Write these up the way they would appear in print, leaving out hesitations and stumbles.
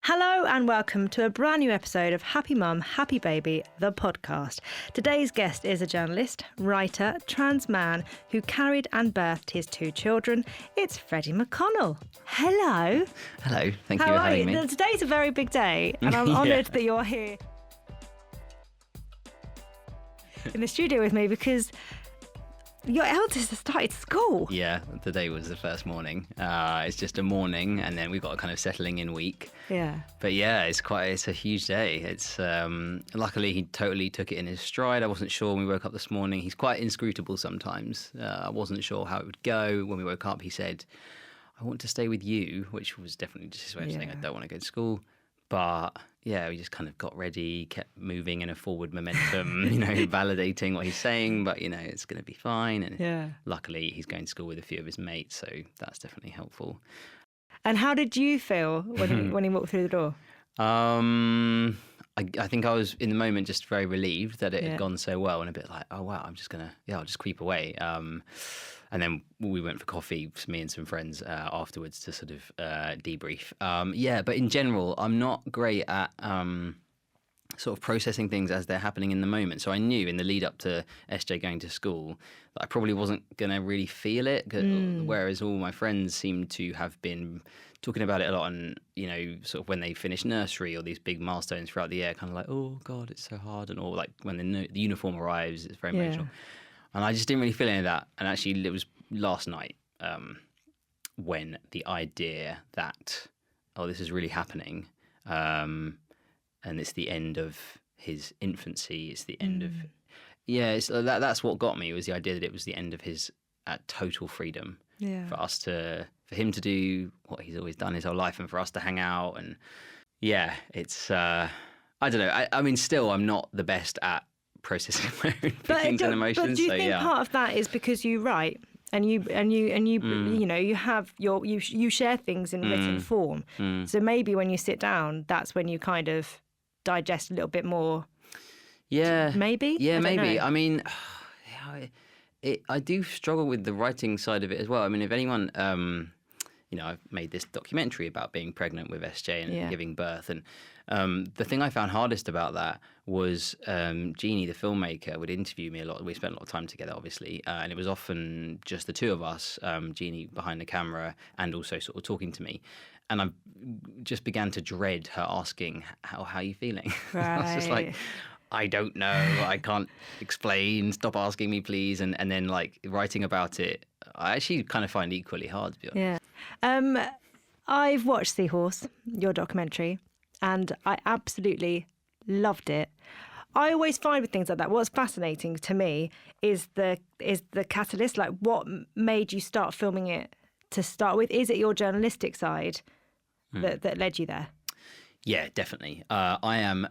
Hello and welcome to a brand new episode of Happy Mum, Happy Baby, the podcast. Today's guest is a journalist, writer, trans man who carried and birthed his two children. It's Freddy McConnell. Hello. Hello, thank you for having me. Today's a very big day and I'm honoured that you're here in the studio with me because your eldest has started school. Yeah, today was the first morning. It's just a morning, and then we've got a kind of settling in week. Yeah. But yeah, it's a huge day. It's luckily he totally took it in his stride. I wasn't sure when we woke up this morning. He's quite inscrutable sometimes. I wasn't sure how it would go. When we woke up, he said, "I want to stay with you," which was definitely just his way of saying I don't want to go to school. But yeah, we just kind of got ready, kept moving in a forward momentum, validating what he's saying, but, it's going to be fine. And luckily he's going to school with a few of his mates, so that's definitely helpful. And how did you feel when he walked through the door? I think I was, in the moment, just very relieved that it had gone so well and a bit like, oh, wow, I'm just going to, I'll just creep away. And then we went for coffee, me and some friends afterwards to sort of debrief. But in general, I'm not great at sort of processing things as they're happening in the moment. So I knew in the lead up to SJ going to school that I probably wasn't going to really feel it, whereas all my friends seem to have been talking about it a lot and, sort of when they finish nursery or these big milestones throughout the year, kind of like, oh, God, it's so hard. And or like when the uniform arrives, it's very emotional. And I just didn't really feel any of that. And actually, it was last night when the idea that, this is really happening, and it's the end of his infancy, it's the end of... Yeah, that's what got me, was the idea that it was the end of his total freedom for him to do what he's always done his whole life and for us to hang out. And it's... I don't know. I mean, still, I'm not the best at processing my own feelings and emotions. But do you think part of that is because you write and you you have you share things in written form. So maybe when you sit down, that's when you kind of digest a little bit more. Yeah. Maybe? Yeah, maybe. Know. I mean, I do struggle with the writing side of it as well. I mean, if anyone, I've made this documentary about being pregnant with SJ and giving birth. And the thing I found hardest about that was Jeannie, the filmmaker, would interview me a lot. We spent a lot of time together, obviously. And it was often just the two of us, Jeannie behind the camera and also sort of talking to me. And I just began to dread her asking, how are you feeling? Right. I was just like, I don't know. I can't explain. Stop asking me, please. And then like writing about it, I actually kind of find equally hard, to be honest. Yeah. I've watched Seahorse, your documentary, and I absolutely loved it. I always find with things like that, what's fascinating to me is the catalyst. Like, what made you start filming it to start with? Is it your journalistic side that led you there? Yeah, definitely. I am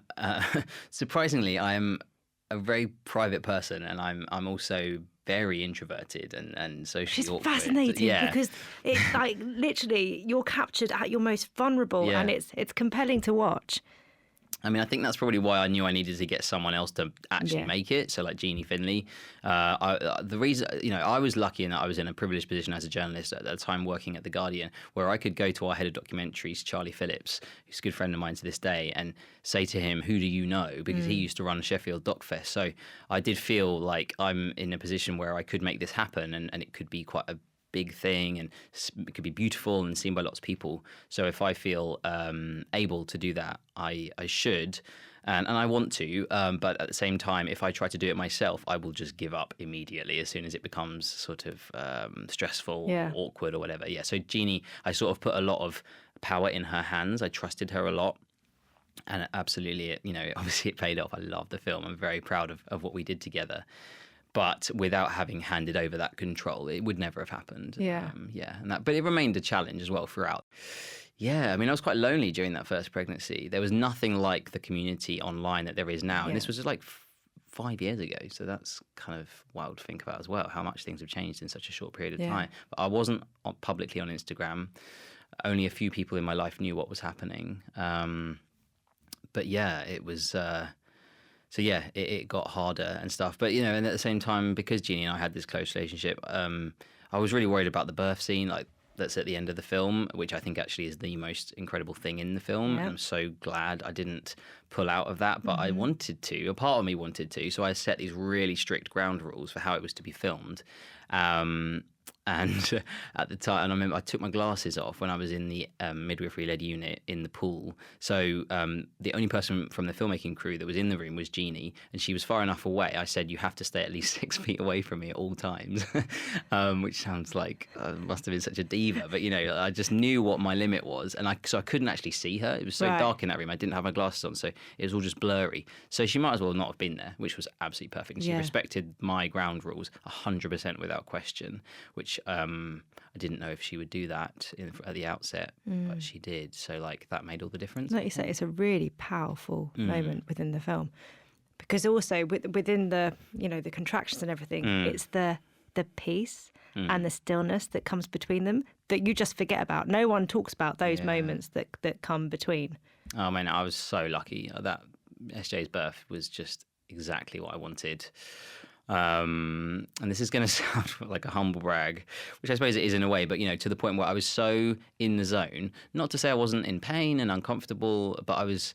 surprisingly, I am a very private person, and I'm also very introverted and socially awkward. It's fascinating because it's like literally you're captured at your most vulnerable, and it's compelling to watch. I mean, I think that's probably why I knew I needed to get someone else to actually make it. So like Jeannie Finley. The reason, I was lucky in that I was in a privileged position as a journalist at that time working at The Guardian, where I could go to our head of documentaries, Charlie Phillips, who's a good friend of mine to this day, and say to him, who do you know? Because he used to run Sheffield DocFest. So I did feel like I'm in a position where I could make this happen and it could be quite a big thing and it could be beautiful and seen by lots of people. So if I feel able to do that, I should and I want to, but at the same time, if I try to do it myself, I will just give up immediately as soon as it becomes sort of stressful or awkward or whatever. So Jeannie, I sort of put a lot of power in her hands. I trusted her a lot. And absolutely, obviously it paid off. I love the film. I'm very proud of what we did together. But without having handed over that control, it would never have happened. But it remained a challenge as well throughout. Yeah, I mean, I was quite lonely during that first pregnancy. There was nothing like the community online that there is now. And this was just like 5 years ago. So that's kind of wild to think about as well, how much things have changed in such a short period of time. But I wasn't publicly on Instagram. Only a few people in my life knew what was happening. But yeah, it was... So yeah, it got harder and stuff. But, and at the same time, because Jeannie and I had this close relationship, I was really worried about the birth scene. Like, that's at the end of the film, which I think actually is the most incredible thing in the film. Yep. I'm so glad I didn't pull out of that, but I wanted to. A part of me wanted to, so I set these really strict ground rules for how it was to be filmed. And at the time, and I remember I took my glasses off when I was in the midwifery-led unit in the pool. So the only person from the filmmaking crew that was in the room was Jeannie, and she was far enough away. I said, you have to stay at least 6 feet away from me at all times, which sounds like I must have been such a diva. But, I just knew what my limit was. And so I couldn't actually see her. It was so dark in that room. I didn't have my glasses on, so it was all just blurry. So she might as well not have been there, which was absolutely perfect. And she respected my ground rules 100% without question, which I didn't know if she would do that at the outset, but she did. So that made all the difference. Like you say, it's a really powerful moment within the film, because also within the the contractions and everything, it's the peace and the stillness that comes between them that you just forget about. No one talks about those moments that come between. Oh man, I was so lucky. That SJ's birth was just exactly what I wanted. And this is going to sound like a humble brag, which I suppose it is in a way, but to the point where I was so in the zone, not to say I wasn't in pain and uncomfortable, but I was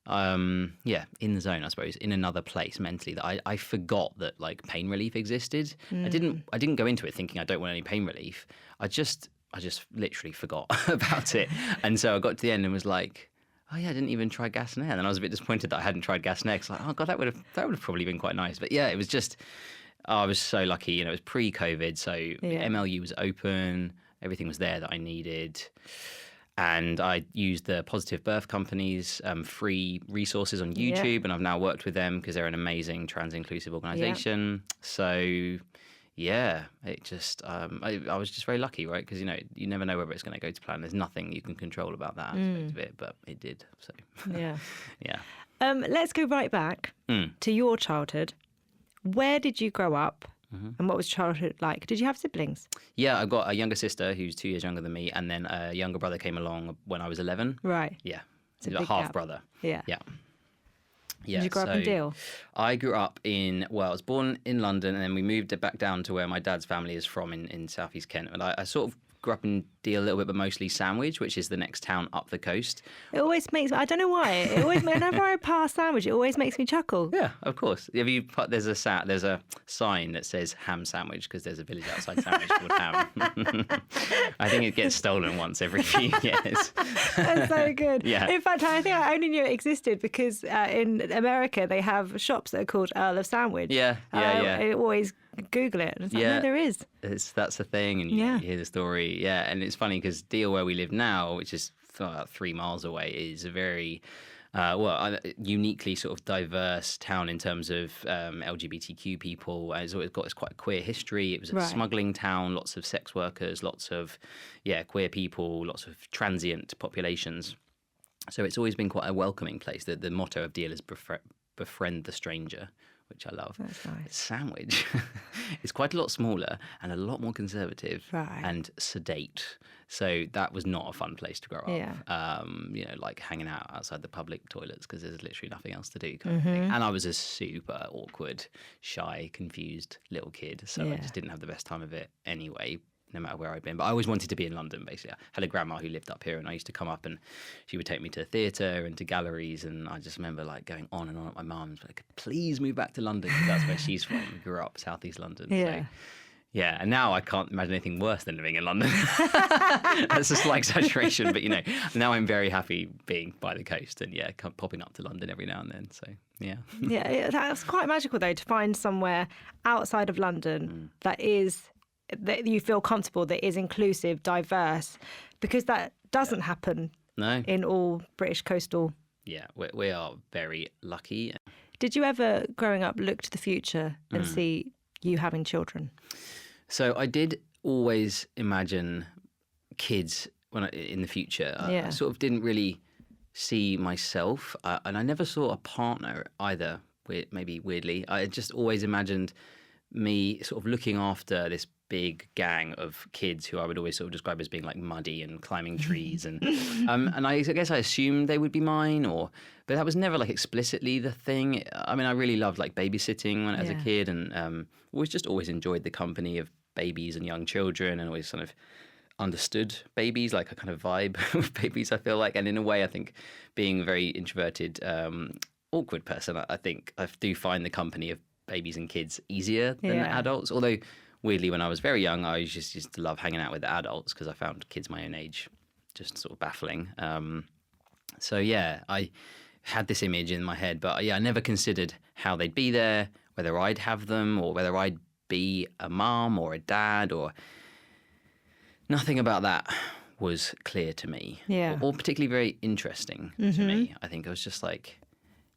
in the zone, I suppose, in another place mentally, that I forgot that pain relief existed. I didn't go into it thinking I don't want any pain relief. I just literally forgot about it. And so I got to the end and was like, oh yeah, I didn't even try gas and air. And then I was a bit disappointed that I hadn't tried gas and air. Oh god, that would have probably been quite nice. But yeah, it was just, I was so lucky. It was pre-COVID, so MLU was open, everything was there that I needed, and I used the Positive Birth Company's free resources on YouTube, and I've now worked with them because they're an amazing trans inclusive organisation. So. Yeah, it just, I was just very lucky, right? Because, you never know whether it's going to go to plan. There's nothing you can control about that aspect of it, but it did. So, yeah. Yeah. Let's go right back to your childhood. Where did you grow up and what was childhood like? Did you have siblings? Yeah, I've got a younger sister who's 2 years younger than me, and then a younger brother came along when I was 11. Right. Yeah. He's a half brother. Yeah. Yeah. Yeah, did you grow up in Deal? I grew up I was born in London, and then we moved back down to where my dad's family is from in southeast Kent. And I sort of grew up in Deal a little bit, but mostly Sandwich, which is the next town up the coast. It always makes me, I don't know why, it always, whenever I pass Sandwich, it always makes me chuckle. Yeah, of course. There's a sign that says Ham Sandwich, because there's a village outside Sandwich called Ham. I think it gets stolen once every few years. That's so good. Yeah. In fact, I think I only knew it existed because in America they have shops that are called Earl of Sandwich. Yeah. I always Google it. And it's like, no, there is. That's a thing, and you hear the story. Yeah, and it's funny because Deal, where we live now, which is about 3 miles away, is a very uniquely sort of diverse town in terms of LGBTQ people. It's always got quite a queer history. It was a smuggling town, lots of sex workers, lots of queer people, lots of transient populations. So it's always been quite a welcoming place. The motto of Deal is befriend the stranger, which I love. That's nice. Sandwich is quite a lot smaller and a lot more conservative and sedate. So that was not a fun place to grow up. Yeah. Like hanging out outside the public toilets because there's literally nothing else to do kind of thing. And I was a super awkward, shy, confused little kid. So I just didn't have the best time of it anyway, no matter where I'd been. But I always wanted to be in London, basically. I had a grandma who lived up here, and I used to come up and she would take me to the theatre and to galleries, and I just remember going on and on at my mum's, like, please move back to London, because that's where she's from. We grew up southeast London. Yeah. So, yeah, and now I can't imagine anything worse than living in London. That's a slight exaggeration, but now I'm very happy being by the coast and popping up to London every now and then. So yeah. Yeah, that's quite magical though, to find somewhere outside of London that you feel comfortable, that is inclusive, diverse, because that doesn't happen in all British coastal. Yeah, we are very lucky. Did you ever, growing up, look to the future and see you having children? So I did always imagine kids in the future. I sort of didn't really see myself, and I never saw a partner either. Maybe weirdly, I just always imagined me sort of looking after this big gang of kids who I would always sort of describe as being like muddy and climbing trees, and I guess I assumed they would be mine, but that was never like explicitly the thing. I mean, I really loved like babysitting when I was a kid, and always enjoyed the company of babies and young children, and always sort of understood babies, like a kind of vibe with babies, I feel like. And in a way, I think being a very introverted, awkward person, I think I do find the company of babies and kids easier than adults. Although, weirdly, when I was very young, I just used to love hanging out with the adults because I found kids my own age just sort of baffling. So, yeah, I had this image in my head, but I never considered how they'd be there, whether I'd have them or whether I'd be a mum or a dad, or nothing about that was clear to me, or particularly very interesting to me. I think I was just like,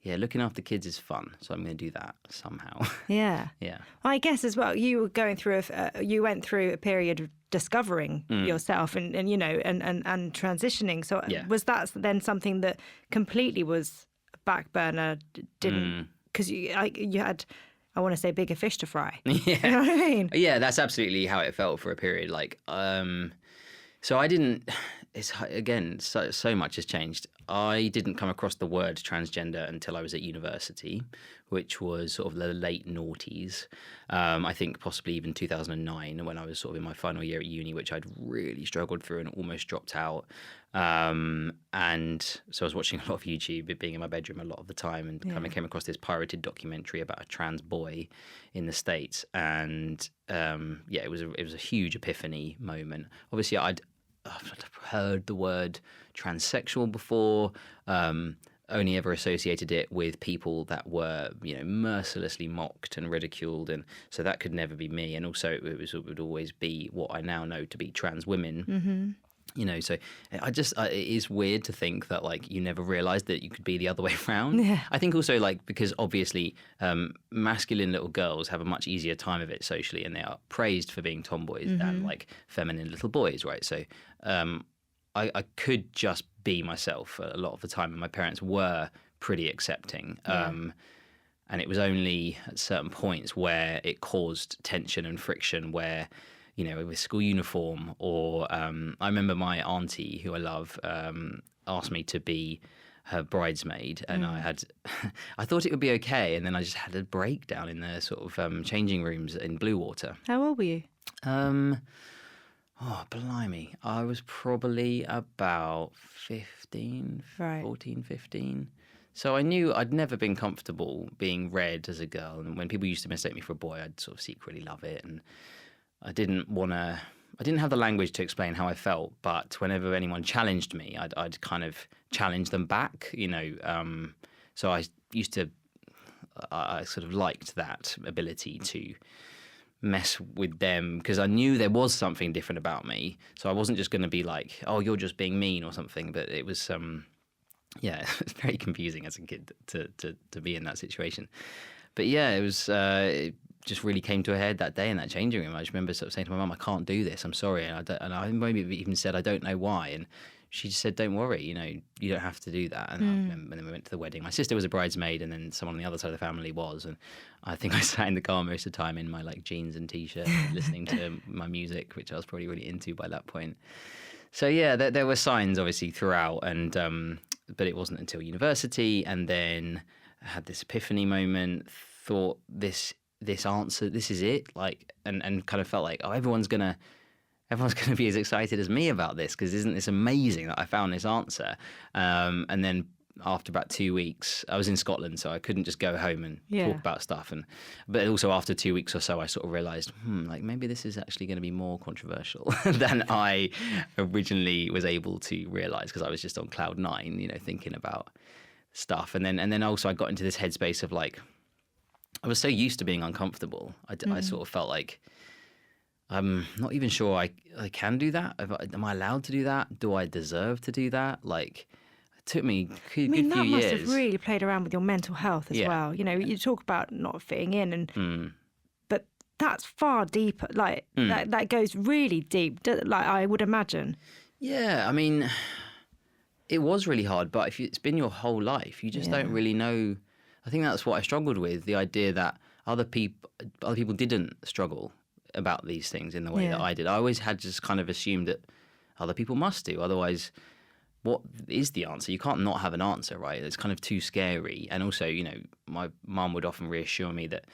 looking after kids is fun, so I'm going to do that somehow. Yeah. Yeah. Well, I guess as well, you were going through you went through a period of discovering yourself and transitioning. So was that then something that completely was back burner? Didn't, because you had, I want to say, bigger fish to fry. Yeah. You know what I mean? Yeah, that's absolutely how it felt for a period. Like, so I didn't. It's again, so much has changed. I didn't come across the word transgender until I was at university, which was sort of the late noughties. I think possibly even 2009, when I was sort of in my final year at uni, which I'd really struggled through and almost dropped out. And so I was watching a lot of YouTube, being in my bedroom a lot of the time, and kind of came across this pirated documentary about a trans boy in the States. And it was a huge epiphany moment. Obviously, I've heard the word transsexual before, only ever associated it with people that were, mercilessly mocked and ridiculed, and so that could never be me. And also it would always be what I now know to be trans women. Mm-hmm. So it is weird to think that, like, you never realised that you could be the other way around. Yeah. I think also, like, because obviously masculine little girls have a much easier time of it socially, and they are praised for being tomboys than, like, feminine little boys, right? So I could just be myself a lot of the time, and my parents were pretty accepting. And it was only at certain points where it caused tension and friction, where, with school uniform, or I remember my auntie, who I love, asked me to be her bridesmaid, and I thought it would be okay, and then I just had a breakdown in the sort of changing rooms in Bluewater. How old were you? Oh, blimey. I was probably about 15, right. 14, 15. So I knew I'd never been comfortable being read as a girl, and when people used to mistake me for a boy, I'd sort of secretly love it, and I didn't have the language to explain how I felt, but whenever anyone challenged me, I'd kind of challenge them back, so I sort of liked that ability to mess with them, because I knew there was something different about me. So I wasn't just going to be like, oh, you're just being mean or something, but it was, it's very confusing as a kid to be in that situation. But yeah, it was, it just really came to a head that day in that changing room. I just remember sort of saying to my mum, I can't do this, I'm sorry. And I maybe even said, I don't know why. And she just said, don't worry, you don't have to do that. And then we went to the wedding. My sister was a bridesmaid, and then someone on the other side of the family was. And I think I sat in the car most of the time in my, like, jeans and T-shirt, listening to my music, which I was probably really into by that point. So yeah, there were signs obviously throughout, and but it wasn't until university, and then I had this epiphany moment, thought this answer, this is it, like, and kind of felt like, oh, everyone's gonna be as excited as me about this, because isn't this amazing that I found this answer? And then after about 2 weeks, I was in Scotland, so I couldn't just go home and talk about stuff. But also after 2 weeks or so, I sort of realised, like, maybe this is actually going to be more controversial than I originally was able to realise, because I was just on cloud nine, thinking about stuff. And then also I got into this headspace of, like, I was so used to being uncomfortable. I sort of felt like, I'm not even sure I can do that. Am I allowed to do that? Do I deserve to do that? Like, it took me a good few years. That must have really played around with your mental health as well. You talk about not fitting in, but that's far deeper. Like, that goes really deep, like, I would imagine. Yeah, I mean, it was really hard, but it's been your whole life, you just don't really know. I think that's what I struggled with, the idea that other people didn't struggle about these things in the way that I did. I always had just kind of assumed that other people must do. Otherwise, what is the answer? You can't not have an answer, right? It's kind of too scary. And also, my mum would often reassure me that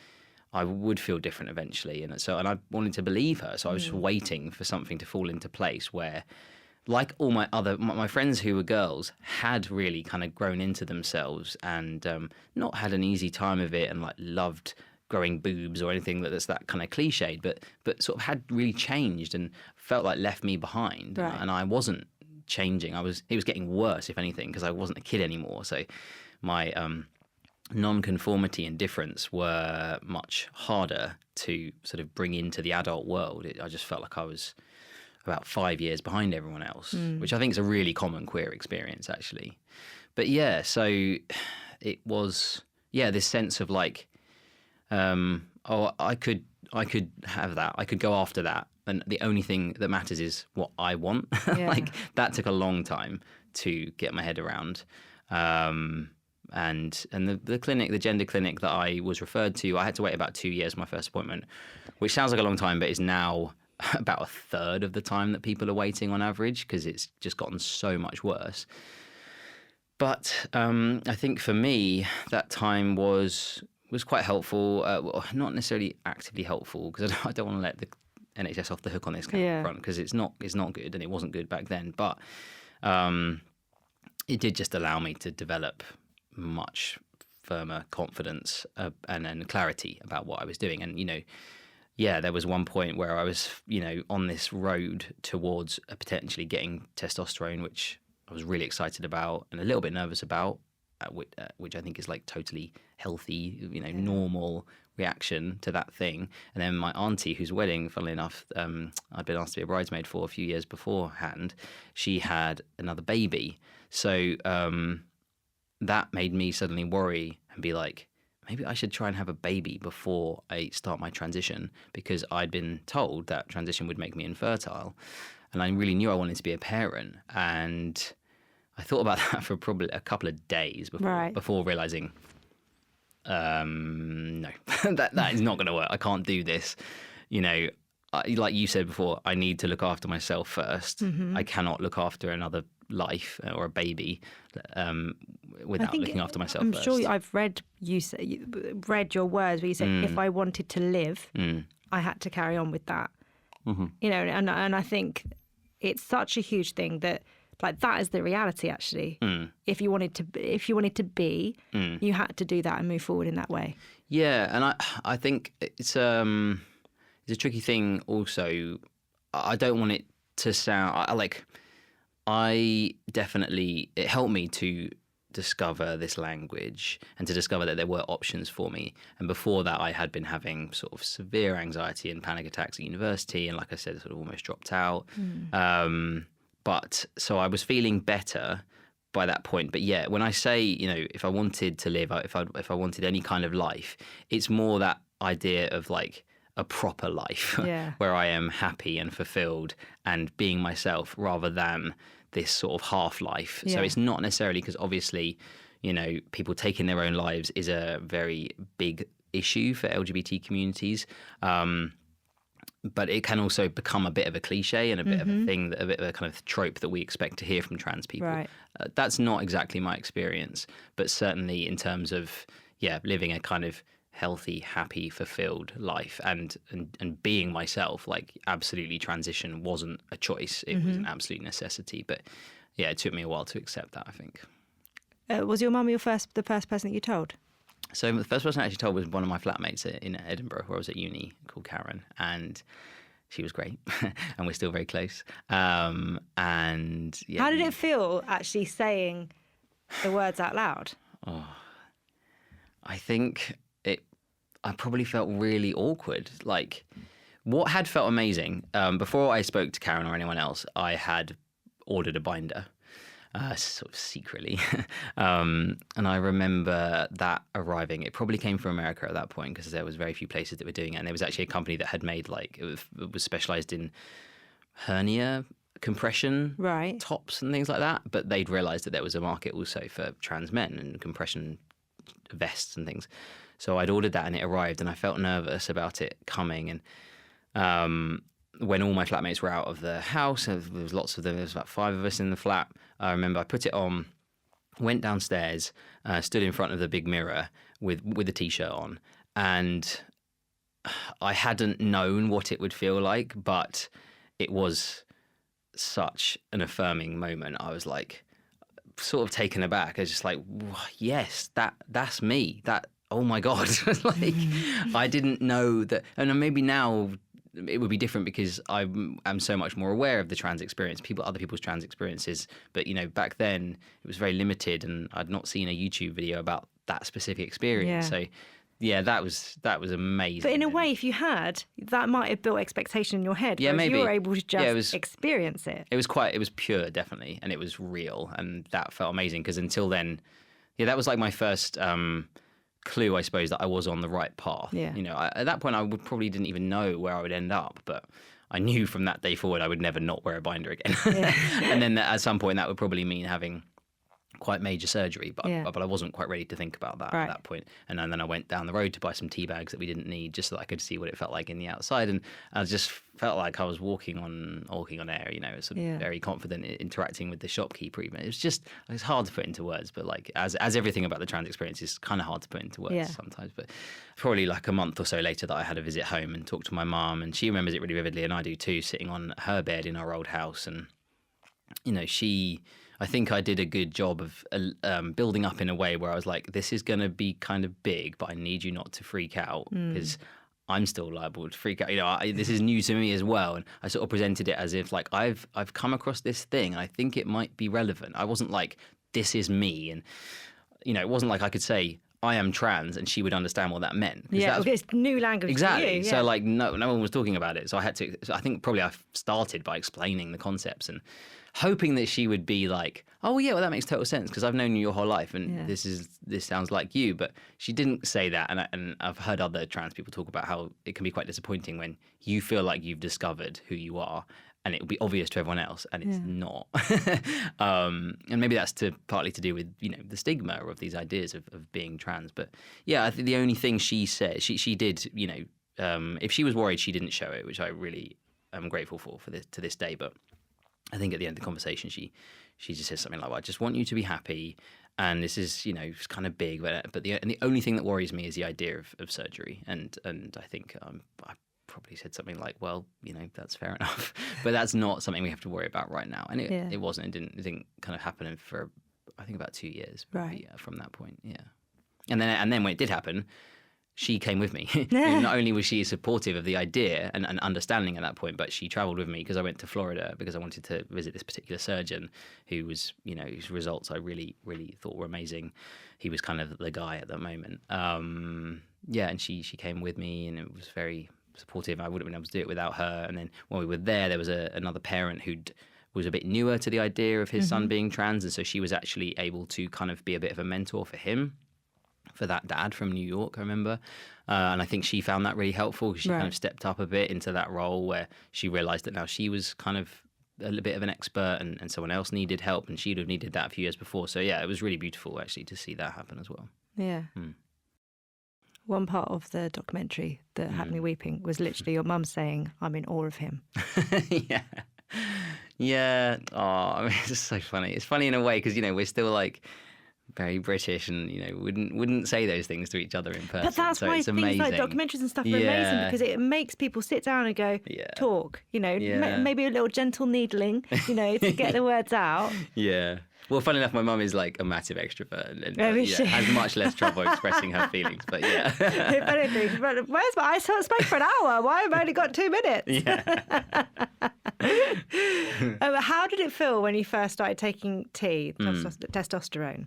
I would feel different eventually. And I wanted to believe her. So I was just waiting for something to fall into place where, like all my friends who were girls had really kind of grown into themselves and not had an easy time of it and like loved growing boobs or anything that's that kind of cliched, but sort of had really changed and felt like left me behind. Right. And I wasn't changing. It was getting worse, if anything, because I wasn't a kid anymore. So my non-conformity and difference were much harder to sort of bring into the adult world. I just felt like I was about 5 years behind everyone else, which I think is a really common queer experience, actually. But yeah, so it was, this sense of like, I could have that. I could go after that. And the only thing that matters is what I want. Yeah. Like that took a long time to get my head around. And the clinic, the gender clinic that I was referred to, I had to wait about 2 years for my first appointment, which sounds like a long time, but is now about a third of the time that people are waiting on average because it's just gotten so much worse. But I think for me, that time was quite helpful. Well, not necessarily actively helpful because I don't want to let the NHS off the hook on this front because it's not good and it wasn't good back then. But it did just allow me to develop much firmer confidence and then clarity about what I was doing. And, there was one point where I was, on this road towards potentially getting testosterone, which I was really excited about and a little bit nervous about, which I think is like totally healthy, normal reaction to that thing. And then my auntie, whose wedding, funnily enough, I'd been asked to be a bridesmaid for a few years beforehand, she had another baby. So that made me suddenly worry and be like, maybe I should try and have a baby before I start my transition, because I'd been told that transition would make me infertile. And I really knew I wanted to be a parent. And I thought about that for probably a couple of days before realizing, no, that is not going to work. I can't do this. Like you said before, I need to look after myself first. I cannot look after another life or a baby without looking after myself first. I'm sure I've read your words where you said if I wanted to live, I had to carry on with that. And I think it's such a huge thing that like that is the reality actually. If you wanted to be, you had to do that and move forward in that way. Yeah, and I think it's a tricky thing also. I don't want it to sound it helped me to discover this language and to discover that there were options for me. And before that, I had been having sort of severe anxiety and panic attacks at university. And like I said, sort of almost dropped out. But so I was feeling better by that point. But yeah, when I say, if I wanted to live, if I wanted any kind of life, it's more that idea of like a proper life where I am happy and fulfilled and being myself rather than this sort of half life. So it's not necessarily because obviously, people taking their own lives is a very big issue for LGBT communities. But it can also become a bit of a cliche and a bit of a thing, a bit of a kind of trope that we expect to hear from trans people. Right. That's not exactly my experience, but certainly in terms of, living a kind of healthy, happy, fulfilled life and being myself, like absolutely transition wasn't a choice. It was an absolute necessity. But yeah, it took me a while to accept that, I think. Was your mum the first person that you told? So the first person I actually told was one of my flatmates in Edinburgh, where I was at uni, called Karen, and she was great, and we're still very close. And yeah, how did it feel actually saying the words out loud? Oh, I think I probably felt really awkward. Like, what had felt amazing, before I spoke to Karen or anyone else, I had ordered a binder. Sort of secretly. And I remember that arriving. It probably came from America at that point because there was very few places that were doing it. And there was actually a company that had made it was specialised in hernia compression tops and things like that. But they'd realised that there was a market also for trans men and compression vests and things. So I'd ordered that and it arrived and I felt nervous about it coming. And when all my flatmates were out of the house, there was lots of them, there was about 5 of us in the flat, I remember I put it on, went downstairs, stood in front of the big mirror with a T-shirt on, and I hadn't known what it would feel like, but it was such an affirming moment. I was like, sort of taken aback. I was just like, yes, that's me. Oh my God. Like, I didn't know that. And maybe now it would be different because I'm so much more aware of the trans experience, other people's trans experiences. But, back then it was very limited, and I'd not seen a YouTube video about that specific experience. Yeah. So yeah, that was amazing. But in a way, if you had, that might have built expectation in your head. Yeah, maybe. You were able to just experience it. It was pure, definitely, and it was real, and that felt amazing because until then, that was like my first clue, I suppose, that I was on the right path. Yeah. At that point, I probably didn't even know where I would end up, but I knew from that day forward I would never not wear a binder again. Yeah. And then at some point, that would probably mean having quite major surgery, but I wasn't quite ready to think about that at that point. And then I went down the road to buy some tea bags that we didn't need, just so that I could see what it felt like in the outside. And I just felt like I was walking on air, sort of very confident, interacting with the shopkeeper even. It's hard to put into words, but like as everything about the trans experience is kind of hard to put into words sometimes. But probably like a month or so later that I had a visit home and talked to my mum, and she remembers it really vividly, and I do too, sitting on her bed in our old house. And I think I did a good job of building up in a way where I was like, this is going to be kind of big, but I need you not to freak out because I'm still liable to freak out. This is new to me as well. And I sort of presented it as if like I've come across this thing and I think it might be relevant. I wasn't like, this is me. And, it wasn't like I could say, I am trans, and she would understand what that meant. Yeah, it's new language exactly. For you, yeah. So like no one was talking about it. So I think probably I started by explaining the concepts and hoping that she would be like, oh yeah, well that makes total sense because I've known you your whole life and this sounds like you. But she didn't say that, and I've heard other trans people talk about how it can be quite disappointing when you feel like you've discovered who you are and it will be obvious to everyone else and it's not. And maybe that's partly to do with the stigma of these ideas of being trans. But yeah, I think the only thing she said, she did, if she was worried, she didn't show it, which I really am grateful for this to this day. But I think at the end of the conversation, she just says something like, well, I just want you to be happy. And this is, it's kind of big. But the only thing that worries me is the idea of surgery. And I think I probably said something like, well, that's fair enough. But that's not something we have to worry about right now. And it wasn't. It didn't kind of happen for, I think, about 2 years. Right. From that point, yeah. And then when it did happen, she came with me. And not only was she supportive of the idea and understanding at that point, but she traveled with me because I went to Florida because I wanted to visit this particular surgeon who was, whose results I really, really thought were amazing. He was kind of the guy at that moment. And she came with me and it was very supportive. I wouldn't have been able to do it without her. And then when we were there was another parent who was a bit newer to the idea of his son being trans. And so she was actually able to kind of be a bit of a mentor for him. For that dad from New York, I remember. And I think she found that really helpful because she kind of stepped up a bit into that role where she realised that now she was kind of a little bit of an expert and someone else needed help and she'd have needed that a few years before. So yeah, it was really beautiful actually to see that happen as well. Yeah. One part of the documentary that had me weeping was literally your mum saying, I'm in awe of him. Yeah. Yeah. Oh, I mean, it's just so funny. It's funny in a way because, we're still like very British and, wouldn't say those things to each other in person. But that's why it's things amazing. like documentaries and stuff are amazing because it makes people sit down and go, talk, maybe a little gentle needling, to get the words out. Yeah. Well, funny enough, my mum is like a massive extrovert and has much less trouble expressing her feelings. But yeah. If anything, where's I spoke for an hour. Why have I only got 2 minutes? Yeah. How did it feel when you first started taking tea, testosterone?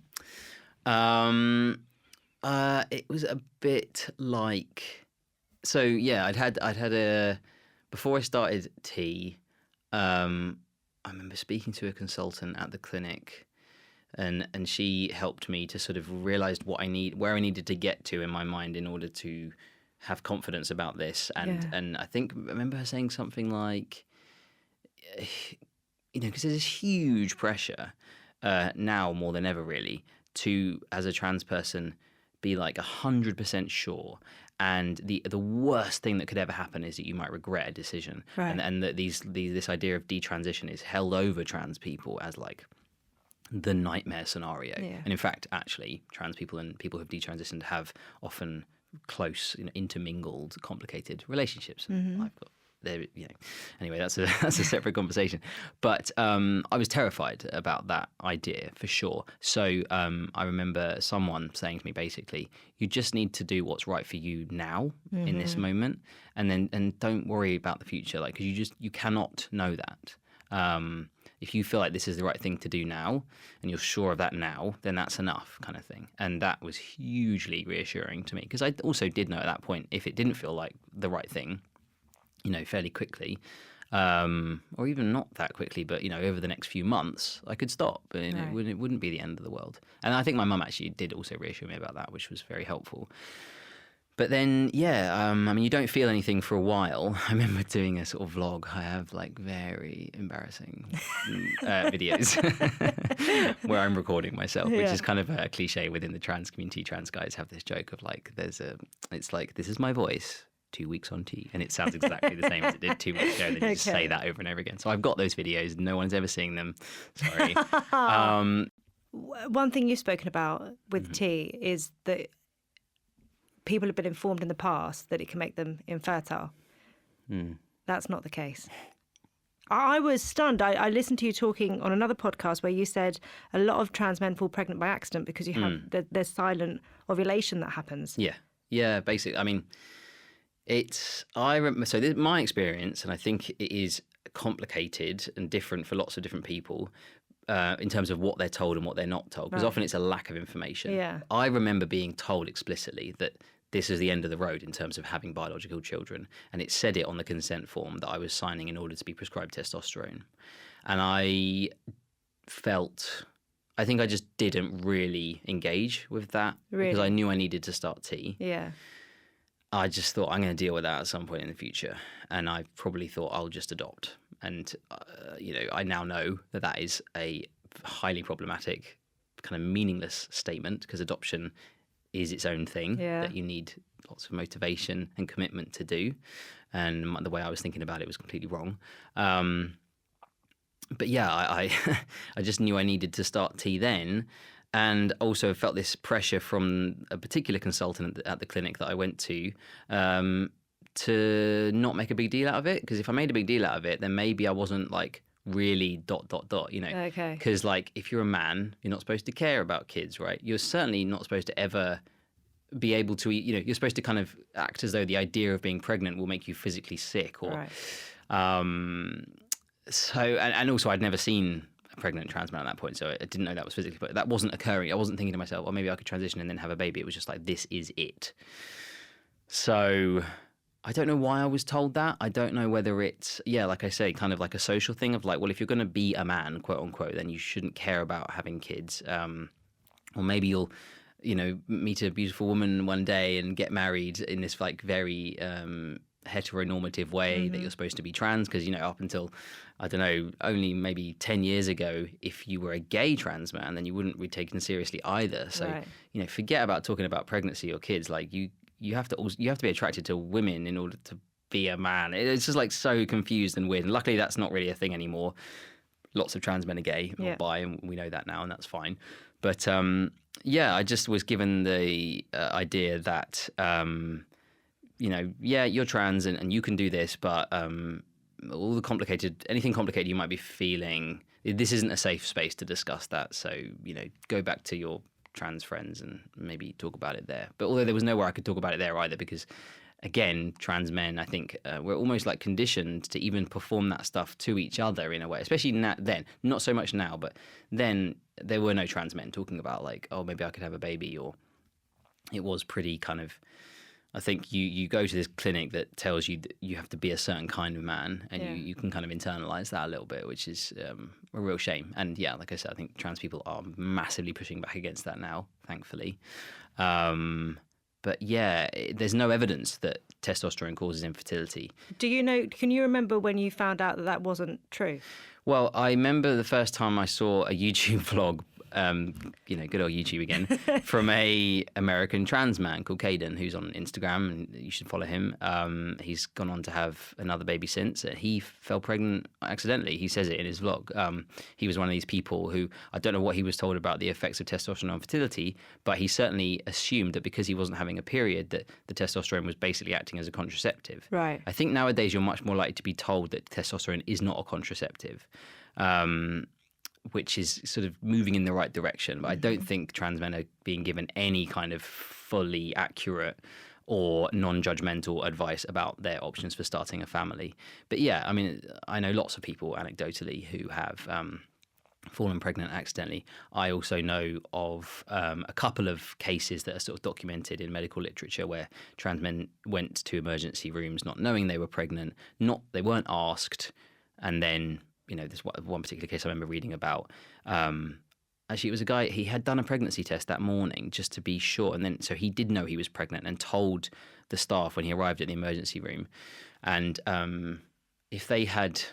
It was a bit like, so yeah, I'd had before I started tea, I remember speaking to a consultant at the clinic and she helped me to sort of realize where I needed to get to in my mind in order to have confidence about this. And I remember her saying something like, because there's this huge pressure now more than ever really to, as a trans person, be like 100% sure. And the worst thing that could ever happen is that you might regret a decision. Right. And that this idea of detransition is held over trans people as like the nightmare scenario. Yeah. And in fact, actually, trans people and people who've detransitioned have often close, intermingled, complicated relationships. Mm-hmm. I've got there, Anyway, that's a separate conversation. But I was terrified about that idea for sure. So I remember someone saying to me, basically, you just need to do what's right for you now in this moment, and don't worry about the future, like, because you cannot know that. If you feel like this is the right thing to do now, and you're sure of that now, then that's enough, kind of thing. And that was hugely reassuring to me, because I also did know at that point, if it didn't feel like the right thing, fairly quickly, or even not that quickly, but over the next few months, I could stop, and it wouldn't be the end of the world. And I think my mum actually did also reassure me about that, which was very helpful. But then, you don't feel anything for a while. I remember doing a sort of vlog. I have like very embarrassing videos where I'm recording myself, which is kind of a cliche within the trans community. Trans guys have this joke of like, it's like, this is my voice 2 weeks on tea, and it sounds exactly the same as it did 2 weeks ago. And then you just say that over and over again. So I've got those videos. No one's ever seeing them. Sorry. One thing you've spoken about with tea is that people have been informed in the past that it can make them infertile. That's not the case. I was stunned. I listened to you talking on another podcast where you said a lot of trans men fall pregnant by accident because you have the silent ovulation that happens. Yeah, basically. I mean, my experience, and I think it is complicated and different for lots of different people, in terms of what they're told and what they're not told, because often it's a lack of information. Yeah. I remember being told explicitly that this is the end of the road in terms of having biological children, and it said it on the consent form that I was signing in order to be prescribed testosterone. And I think I just didn't really engage with that because I knew I needed to start tea. Yeah. I just thought I'm going to deal with that at some point in the future, and I probably thought I'll just adopt. And I now know that is a highly problematic, kind of meaningless statement, because adoption is its own thing that you need lots of motivation and commitment to do. And the way I was thinking about it was completely wrong. But yeah, I just knew I needed to start tea then. And also felt this pressure from a particular consultant at the clinic that I went to not make a big deal out of it. Because if I made a big deal out of it, then maybe I wasn't like really ... Okay. Because like if you're a man, you're not supposed to care about kids, right? You're certainly not supposed to ever be able to eat, you're supposed to kind of act as though the idea of being pregnant will make you physically sick. Or, and also I'd never seen pregnant trans man at that point, so I didn't know that was physically, but that wasn't occurring. I wasn't thinking to myself, well, maybe I could transition and then have a baby. It was just like, this is it. So I don't know why I was told that. I don't know whether it's, like I say, kind of like a social thing of like, well, if you're going to be a man, quote unquote, then you shouldn't care about having kids. Or maybe you'll, meet a beautiful woman one day and get married in this like very heteronormative way that you're supposed to be trans, because up until I don't know, only maybe 10 years ago, if you were a gay trans man, then you wouldn't be taken seriously either. So forget about talking about pregnancy or kids. Like you have to be attracted to women in order to be a man. It's just like so confused and weird, and luckily that's not really a thing anymore. Lots of trans men are gay or bi, and we know that now, and that's fine. But I just was given the idea that you're trans and you can do this, but all the anything complicated you might be feeling, this isn't a safe space to discuss that. So, go back to your trans friends and maybe talk about it there. But although there was nowhere I could talk about it there either, because again, trans men, I think we're almost like conditioned to even perform that stuff to each other in a way, especially then, not so much now, but then there were no trans men talking about like, oh, maybe I could have a baby, or it was pretty kind of, I think you go to this clinic that tells you that you have to be a certain kind of man, and you can kind of internalize that a little bit, which is a real shame. And like I said, I think trans people are massively pushing back against that now, thankfully. But there's no evidence that testosterone causes infertility. Can you remember when you found out that wasn't true? Well, I remember the first time I saw a YouTube vlog good old YouTube again, from a American trans man called Caden, who's on Instagram, and you should follow him. He's gone on to have another baby since. He fell pregnant accidentally. He says it in his vlog. He was one of these people who, I don't know what he was told about the effects of testosterone on fertility, but he certainly assumed that because he wasn't having a period, that the testosterone was basically acting as a contraceptive. Right. I think nowadays you're much more likely to be told that testosterone is not a contraceptive. Which is sort of moving in the right direction. But I don't think trans men are being given any kind of fully accurate or non-judgmental advice about their options for starting a family. But yeah, I mean, I know lots of people anecdotally who have fallen pregnant accidentally. I also know of a couple of cases that are sort of documented in medical literature where trans men went to emergency rooms not knowing they were pregnant, they weren't asked, and then this one particular case I remember reading about. Actually, it was a guy, he had done a pregnancy test that morning just to be sure. And then, so he did know he was pregnant and told the staff when he arrived at the emergency room. And if they had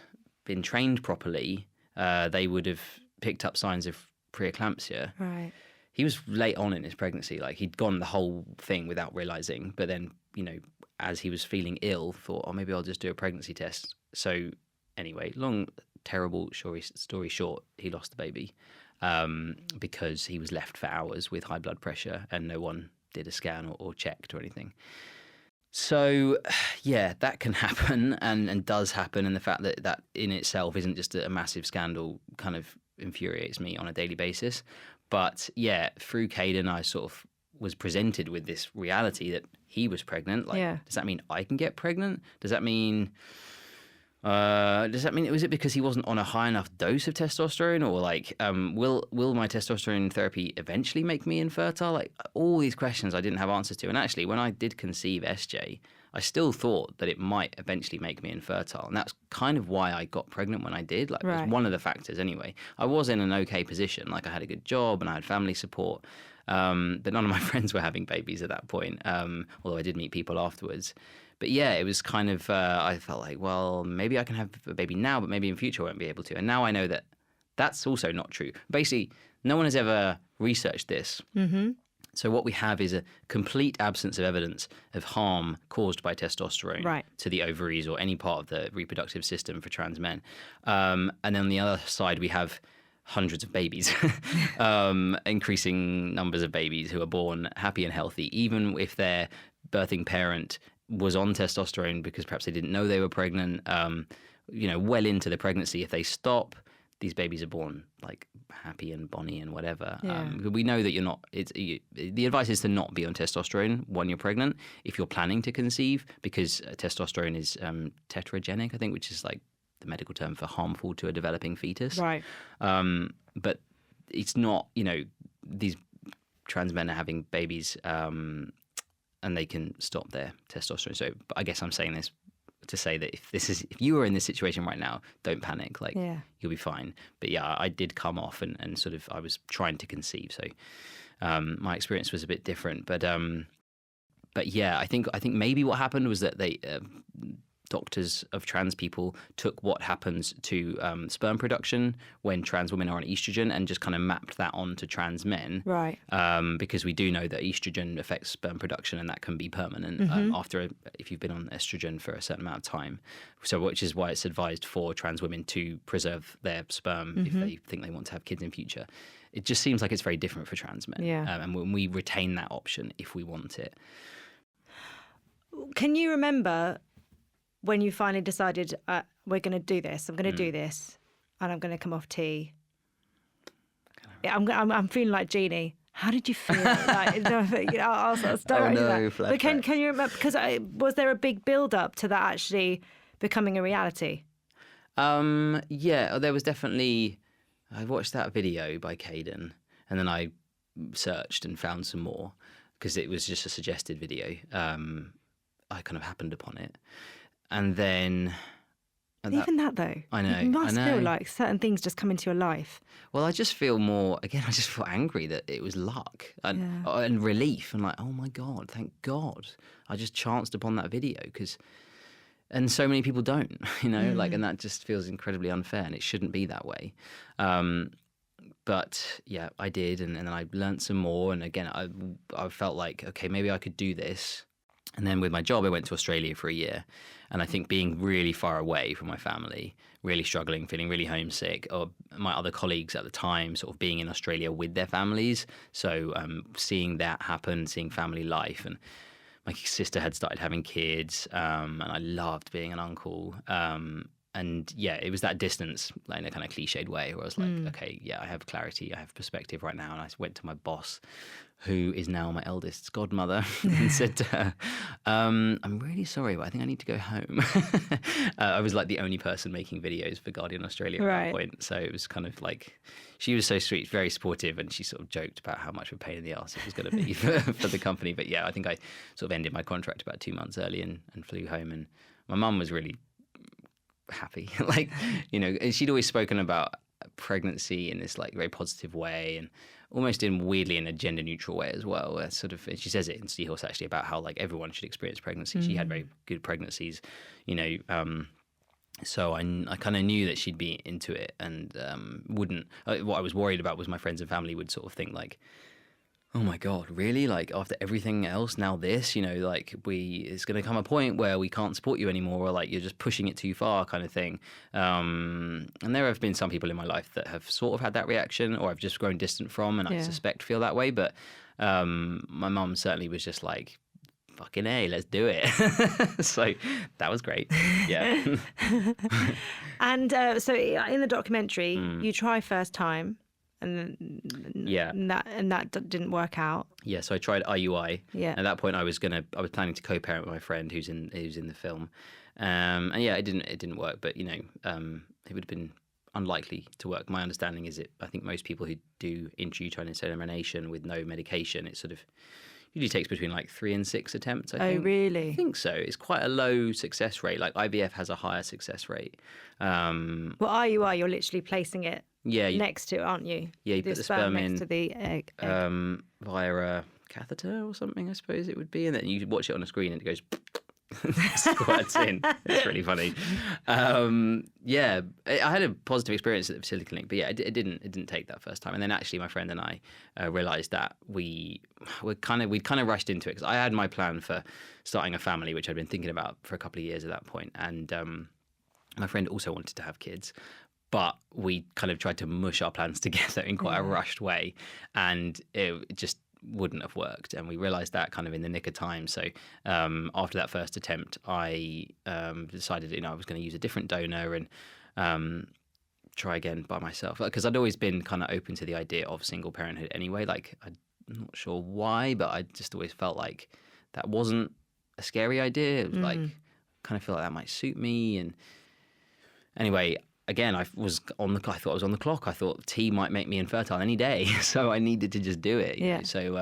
been trained properly, they would have picked up signs of preeclampsia. Right. He was late on in his pregnancy. Like, he'd gone the whole thing without realizing. But then, as he was feeling ill, thought, oh, maybe I'll just do a pregnancy test. So anyway, terrible story short, he lost the baby because he was left for hours with high blood pressure and no one did a scan or checked or anything. So, yeah, that can happen and does happen. And the fact that in itself isn't just a massive scandal kind of infuriates me on a daily basis. But, yeah, through Caden, I sort of was presented with this reality that he was pregnant. Like, Does that mean I can get pregnant? Does that mean... was it because he wasn't on a high enough dose of testosterone, or like, will my testosterone therapy eventually make me infertile? Like, all these questions I didn't have answers to. And actually, when I did conceive SJ, I still thought that it might eventually make me infertile. And that's kind of why I got pregnant when I did. Like, it was one of the factors anyway. I was in an okay position. Like, I had a good job and I had family support. But none of my friends were having babies at that point, although I did meet people afterwards. But yeah, it was kind of, I felt like, well, maybe I can have a baby now, but maybe in future I won't be able to. And now I know that that's also not true. Basically, no one has ever researched this. Mm-hmm. So what we have is a complete absence of evidence of harm caused by testosterone to the ovaries or any part of the reproductive system for trans men. And then on the other side, we have hundreds of babies, increasing numbers of babies who are born happy and healthy, even if their birthing parent was on testosterone because perhaps they didn't know they were pregnant, well into the pregnancy. If they stop, these babies are born like happy and bonny and whatever. Yeah. We know that you're not, the advice is to not be on testosterone when you're pregnant if you're planning to conceive, because testosterone is tetragenic, I think, which is like the medical term for harmful to a developing fetus. Right. But it's not, these trans men are having babies and they can stop their testosterone. So I guess I'm saying this to say that if you are in this situation right now, don't panic. Like, you'll be fine. But yeah, I did come off and sort of, I was trying to conceive. So my experience was a bit different. But yeah, I think maybe what happened was that they doctors of trans people took what happens to sperm production when trans women are on estrogen and just kind of mapped that onto trans men. Right. Because we do know that estrogen affects sperm production and that can be permanent if you've been on estrogen for a certain amount of time. So which is why it's advised for trans women to preserve their sperm if they think they want to have kids in future. It just seems like it's very different for trans men. Yeah. And when we retain that option if we want it. Can you remember when you finally decided, we're going to do this, I'm going to do this, and I'm going to come off tea? I'm feeling like Jeannie. How did you feel? I'll start that. Fletcher. But can you remember, because was there a big build-up to that actually becoming a reality? Yeah, there was definitely, I watched that video by Caden, and then I searched and found some more, because it was just a suggested video. I kind of happened upon it. And then... Even that, though. I know. You must feel like certain things just come into your life. Well, I just feel more... Again, I just feel angry that it was luck and relief. And like, oh, my God, thank God. I just chanced upon that video because... And so many people don't, and that just feels incredibly unfair and it shouldn't be that way. But yeah, I did, and then I learned some more. And again, I felt like, okay, maybe I could do this. And then with my job, I went to Australia for a year. And I think being really far away from my family, really struggling, feeling really homesick, or my other colleagues at the time sort of being in Australia with their families. So seeing that happen, seeing family life. And my sister had started having kids, and I loved being an uncle. And yeah, it was that distance, like in a kind of cliched way, where I was like, okay, yeah, I have clarity, I have perspective right now. And I went to my boss, who is now my eldest's godmother, and said to her, I'm really sorry, but I think I need to go home. I was like the only person making videos for Guardian Australia at that point. So it was kind of like, she was so sweet, very supportive, and she sort of joked about how much of a pain in the arse it was going to be for the company. But yeah, I think I sort of ended my contract about 2 months early and flew home. And my mum was really happy. Like, you know, and she'd always spoken about pregnancy in this like very positive way, and almost weirdly in a gender neutral way as well. Sort of, she says it in Seahorse actually about how like everyone should experience pregnancy. She had very good pregnancies, you know. So I kind of knew that she'd be into it, and wouldn't. What I was worried about was my friends and family would sort of think like, oh my God, really? Like after everything else, now this, you know, like it's going to come a point where we can't support you anymore, or like you're just pushing it too far kind of thing. And there have been some people in my life that have sort of had that reaction, or I've just grown distant from, and I suspect feel that way. But my mum certainly was just like, fucking A, let's do it. So that was great. Yeah. And so in the documentary, you try first time. And that didn't work out. Yeah, so I tried IUI. Yeah. At that point, I was planning to co-parent with my friend who's in the film, and yeah, it didn't work. But you know, it would have been unlikely to work. My understanding is I think most people who do intrauterine insemination with no medication, it sort of usually takes between like 3 and 6 attempts. I think. Oh, really? I think so. It's quite a low success rate. Like IVF has a higher success rate. Well, IUI, you're literally placing it. Yeah, next to it, aren't you? Yeah, you put the sperm next in to the egg. Via a catheter or something, I suppose it would be, and then you watch it on a screen and it goes squirts in. It's really funny. Yeah, I had a positive experience at the fertility clinic, but yeah, it didn't take that first time. And then actually, my friend and I realised that we'd kind of rushed into it, because I had my plan for starting a family, which I'd been thinking about for a couple of years at that point, and my friend also wanted to have kids. But we kind of tried to mush our plans together in quite a rushed way, and it just wouldn't have worked. And we realised that kind of in the nick of time. So after that first attempt, I decided, I was going to use a different donor and try again by myself. Because I'd always been kind of open to the idea of single parenthood anyway. Like, I'm not sure why, but I just always felt like that wasn't a scary idea. It was like, kind of feel like that might suit me. And anyway, again, I thought I was on the clock. I thought tea might make me infertile any day, so I needed to just do it. Yeah. So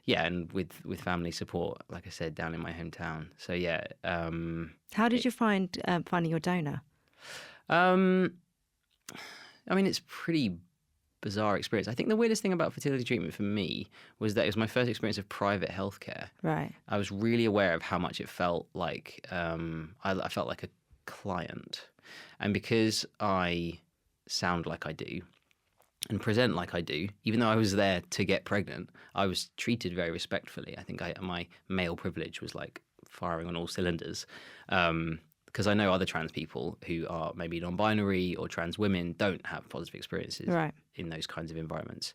and with family support, like I said, down in my hometown. So yeah. How did you find finding your donor? I mean, it's a pretty bizarre experience. I think the weirdest thing about fertility treatment for me was that it was my first experience of private healthcare. Right. I was really aware of how much it felt like I felt like a client. And because I sound like I do and present like I do, even though I was there to get pregnant, I was treated very respectfully. I think my male privilege was like firing on all cylinders. Because I know other trans people who are maybe non-binary or trans women don't have positive experiences in those kinds of environments.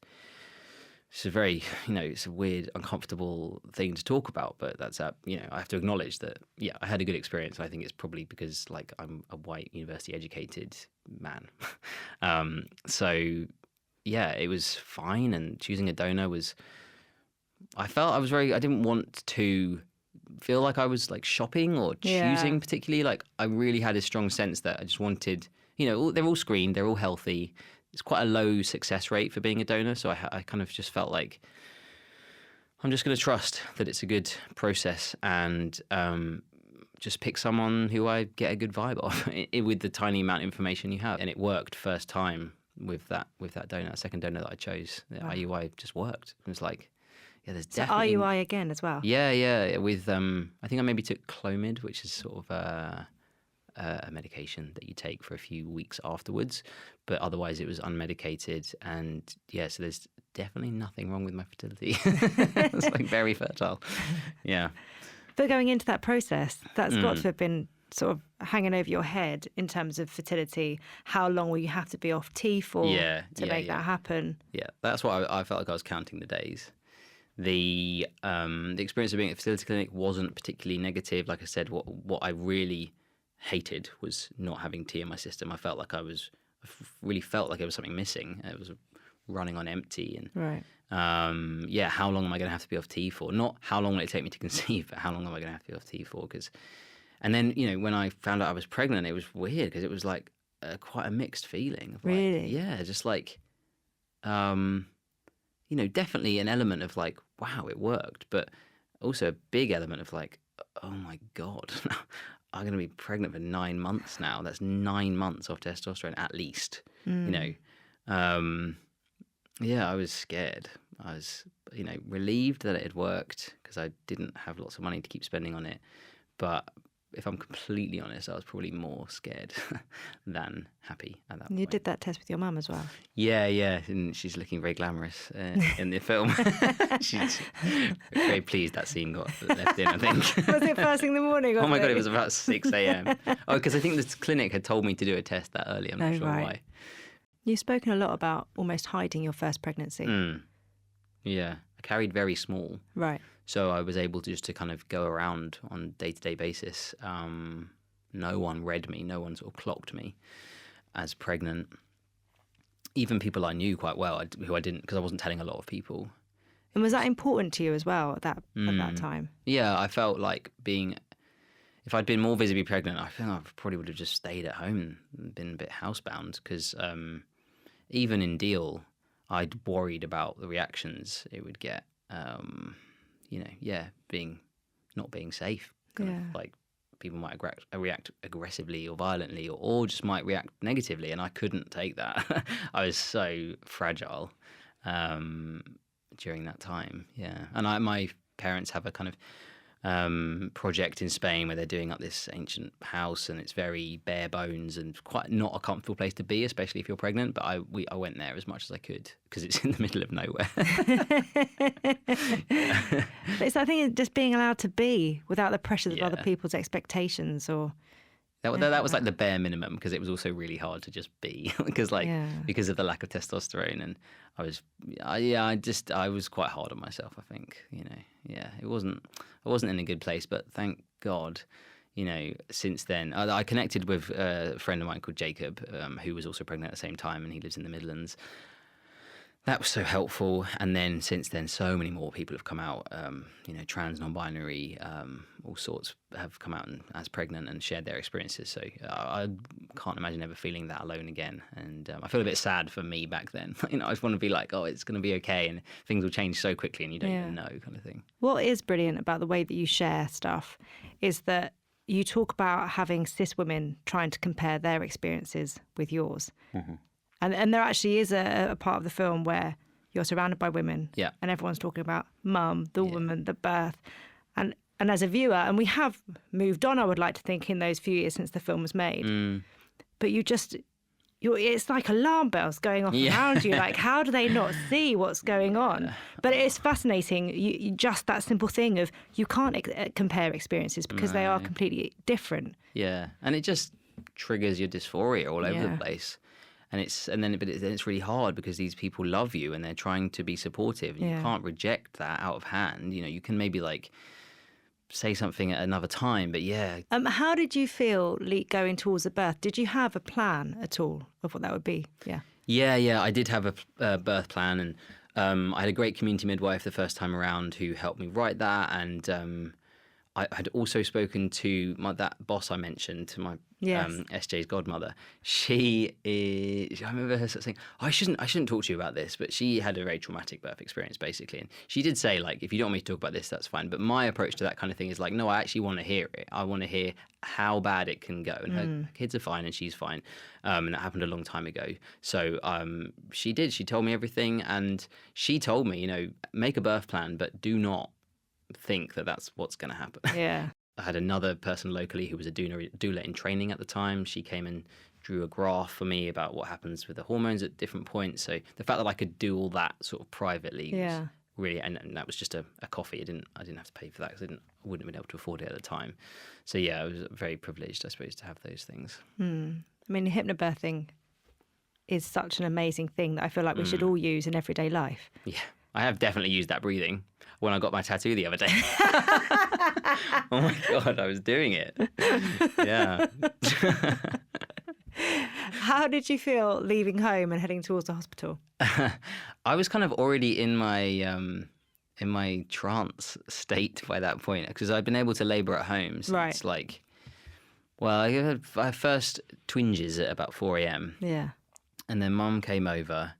It's a very, it's a weird, uncomfortable thing to talk about, but that's I have to acknowledge that, yeah, I had a good experience. I think it's probably because, like, I'm a white university-educated man. So, yeah, it was fine, and choosing a donor I didn't want to feel like I was, like, shopping or choosing particularly. Like, I really had a strong sense that I just wanted, they're all screened, they're all healthy. It's quite a low success rate for being a donor, so I kind of just felt like I'm just going to trust that it's a good process and just pick someone who I get a good vibe off with the tiny amount of information you have. And it worked first time with that donor, second donor that I chose. The IUI just worked. It was like, yeah, there's definitely IUI again as well. Yeah. With I think I maybe took Clomid, which is sort of a medication that you take for a few weeks afterwards, but otherwise it was unmedicated. And yeah, so there's definitely nothing wrong with my fertility. It's like very fertile. Yeah. But going into that process, that's got to have been sort of hanging over your head in terms of fertility. How long will you have to be off tea for to make that happen? Yeah, that's what I felt like I was counting the days. The experience of being at a fertility clinic wasn't particularly negative. Like I said, what I really hated was not having tea in my system. I felt like really felt like there was something missing. It was running on empty. And right. How long am I going to have to be off tea for? Not how long will it take me to conceive, but how long am I going to have to be off tea for? And then, when I found out I was pregnant, it was weird because it was like quite a mixed feeling. Of like, really? Yeah, just like, definitely an element of like, wow, it worked. But also a big element of like, oh my God, I'm going to be pregnant for 9 months now. That's 9 months off testosterone at least, I was scared. I was, relieved that it had worked because I didn't have lots of money to keep spending on it. But if I'm completely honest, I was probably more scared than happy at that point. You did that test with your mum as well? Yeah, and she's looking very glamorous in the film. She's very pleased that scene got left in, I think. Was it first thing in the morning? Oh my God, it was about 6 a.m. Oh, because I think the clinic had told me to do a test that early. I'm not sure why. You've spoken a lot about almost hiding your first pregnancy. Yeah, I carried very small. Right. So I was able to kind of go around on a day-to-day basis. No one read me. No one sort of clocked me as pregnant. Even people I knew quite well, who I didn't, because I wasn't telling a lot of people. And was that important to you as well at that time? Yeah, I felt like if I'd been more visibly pregnant, I think I probably would have just stayed at home and been a bit housebound because even in Deal, I'd worried about the reactions it would get. Not being safe. Like people might react aggressively or violently or just might react negatively, and I couldn't take that. I was so fragile during that time. Yeah, and my parents have a kind of project in Spain where they're doing up this ancient house, and it's very bare bones and quite not a comfortable place to be, especially if you're pregnant. But I went there as much as I could because it's in the middle of nowhere. But it's, I think, just being allowed to be without the pressures of other people's expectations or. That was like the bare minimum because it was also really hard to just be because of the lack of testosterone, and I was quite hard on myself. I think I wasn't in a good place, but thank God, since then I connected with a friend of mine called Jacob, who was also pregnant at the same time, and he lives in the Midlands. That was so helpful. And then since then, so many more people have come out, trans, non-binary, all sorts have come out as pregnant and shared their experiences. So I can't imagine ever feeling that alone again. And I feel a bit sad for me back then. I just want to be like, oh, it's going to be okay. And things will change so quickly and you don't even know, kind of thing. What is brilliant about the way that you share stuff is that you talk about having cis women trying to compare their experiences with yours. Mm-hmm. And there actually is a part of the film where you're surrounded by women and everyone's talking about mum, the woman, the birth. And as a viewer, and we have moved on, I would like to think, in those few years since the film was made. But it's like alarm bells going off around you. Like, how do they not see what's going on? But it's fascinating. You just that simple thing of you can't compare experiences because they are completely different. Yeah. And it just triggers your dysphoria all over the place. And then it's really hard because these people love you and they're trying to be supportive. And you can't reject that out of hand. You can maybe like say something at another time, but how did you feel going towards the birth? Did you have a plan at all of what that would be? Yeah. I did have a birth plan, and I had a great community midwife the first time around who helped me write that, and I had also spoken to that boss I mentioned, to my SJ's godmother. I remember her sort of saying, I shouldn't talk to you about this, but she had a very traumatic birth experience, basically. And she did say, like, if you don't want me to talk about this, that's fine. But my approach to that kind of thing is like, no, I actually want to hear it. I want to hear how bad it can go. And her kids are fine and she's fine. And that happened a long time ago. So she did. She told me everything. And she told me, make a birth plan, but do not think that that's what's going to happen. Yeah. I had another person locally who was a doula in training at the time. She came and drew a graph for me about what happens with the hormones at different points. So the fact that I could do all that sort of privately was really, and that was just a coffee. I didn't have to pay for that because I wouldn't have been able to afford it at the time. So yeah, I was very privileged, I suppose, to have those things. I mean, hypnobirthing is such an amazing thing that I feel like we should all use in everyday life. Yeah, I have definitely used that breathing when I got my tattoo the other day. Oh my God, I was doing it. Yeah. How did you feel leaving home and heading towards the hospital? I was kind of already in my trance state by that point because I'd been able to labour at home. So it's like, well, I had first twinges at about 4 a.m. Yeah. And then Mum came over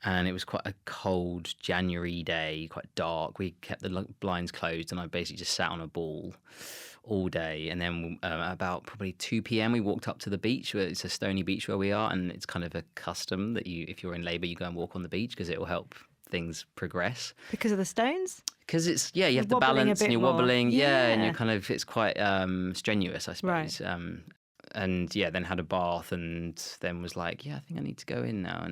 and it was quite a cold January day, quite dark. We kept the blinds closed and I basically just sat on a ball all day. And then about probably 2 p.m. we walked up to the beach. It's a stony beach where we are, and it's kind of a custom that if you're in labour, you go and walk on the beach because it will help things progress. Because of the stones? Because it's, you have to balance and you're wobbling. Yeah, and you're kind of, it's quite strenuous, I suppose. Right. And then had a bath and then was like, I think I need to go in now.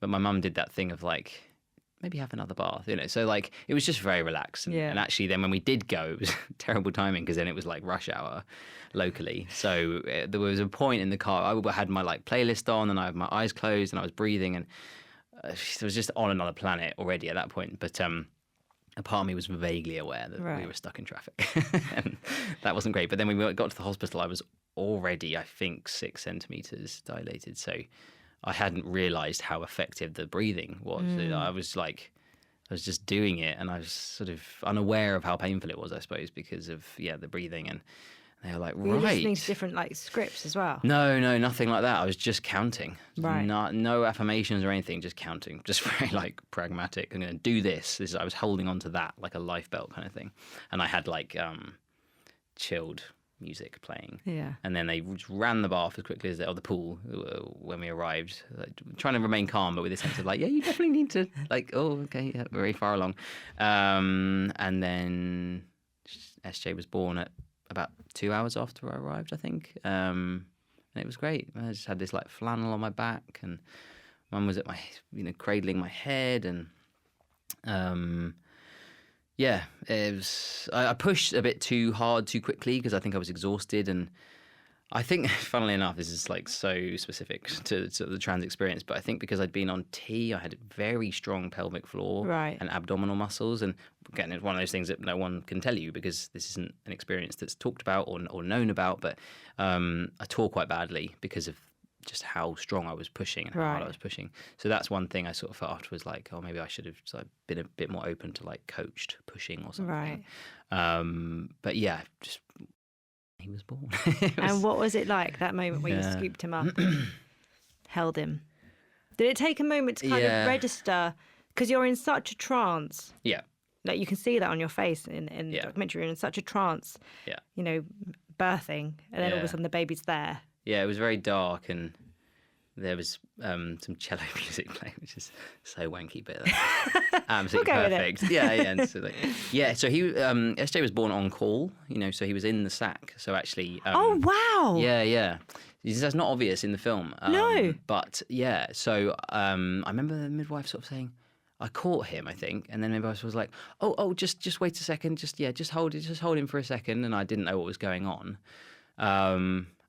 But my mum did that thing of like, maybe have another bath, So like, it was just very relaxed. And actually then when we did go, it was terrible timing because then it was like rush hour locally. So there was a point in the car, I had my like playlist on and I had my eyes closed and I was breathing and I was just on another planet already at that point. But a part of me was vaguely aware that we were stuck in traffic. And that wasn't great. But then when we got to the hospital, I was already, I think, 6 centimeters dilated. So I hadn't realized how effective the breathing was. I was just doing it and I was sort of unaware of how painful it was, I suppose, because of, the breathing. And they were like, were you listening to different like scripts as well? No, nothing like that. I was just counting. Right. No affirmations or anything, just counting. Just very like pragmatic. I'm going to do this. I was holding on to that like a life belt kind of thing. And I had like chilled music playing. Yeah. And then they just ran the bath as quickly as the pool when we arrived, like, trying to remain calm, but with a sense of like, you definitely need to like, very far along. And then SJ was born at about 2 hours after I arrived, I think. And it was great. I just had this like flannel on my back and Mum was at my, cradling my head and it was. I pushed a bit too hard, too quickly because I think I was exhausted, and I think, funnily enough, this is like so specific to the trans experience, but I think because I'd been on tea, I had very strong pelvic floor and abdominal muscles, and again, it's one of those things that no one can tell you because this isn't an experience that's talked about or known about. But I tore quite badly because of just how strong I was pushing and how hard I was pushing. So that's one thing I sort of felt afterwards, like, maybe I should have been a bit more open to like coached pushing or something. But just he was born. And what was it like, that moment where you scooped him up and held him? Did it take a moment to kind of register? Because you're in such a trance. Yeah. Like you can see that on your face in the documentary. You're in such a trance. Yeah. Birthing, and then all of a sudden the baby's there. Yeah, it was very dark, and there was some cello music playing, which is so wanky, but absolutely perfect. And so so he SJ was born on call, so he was in the sack. So actually, oh wow, yeah. That's not obvious in the film. No, but so I remember the midwife sort of saying, I caught him, I think, and then the midwife was like, oh, just wait a second, just hold him for a second, and I didn't know what was going on.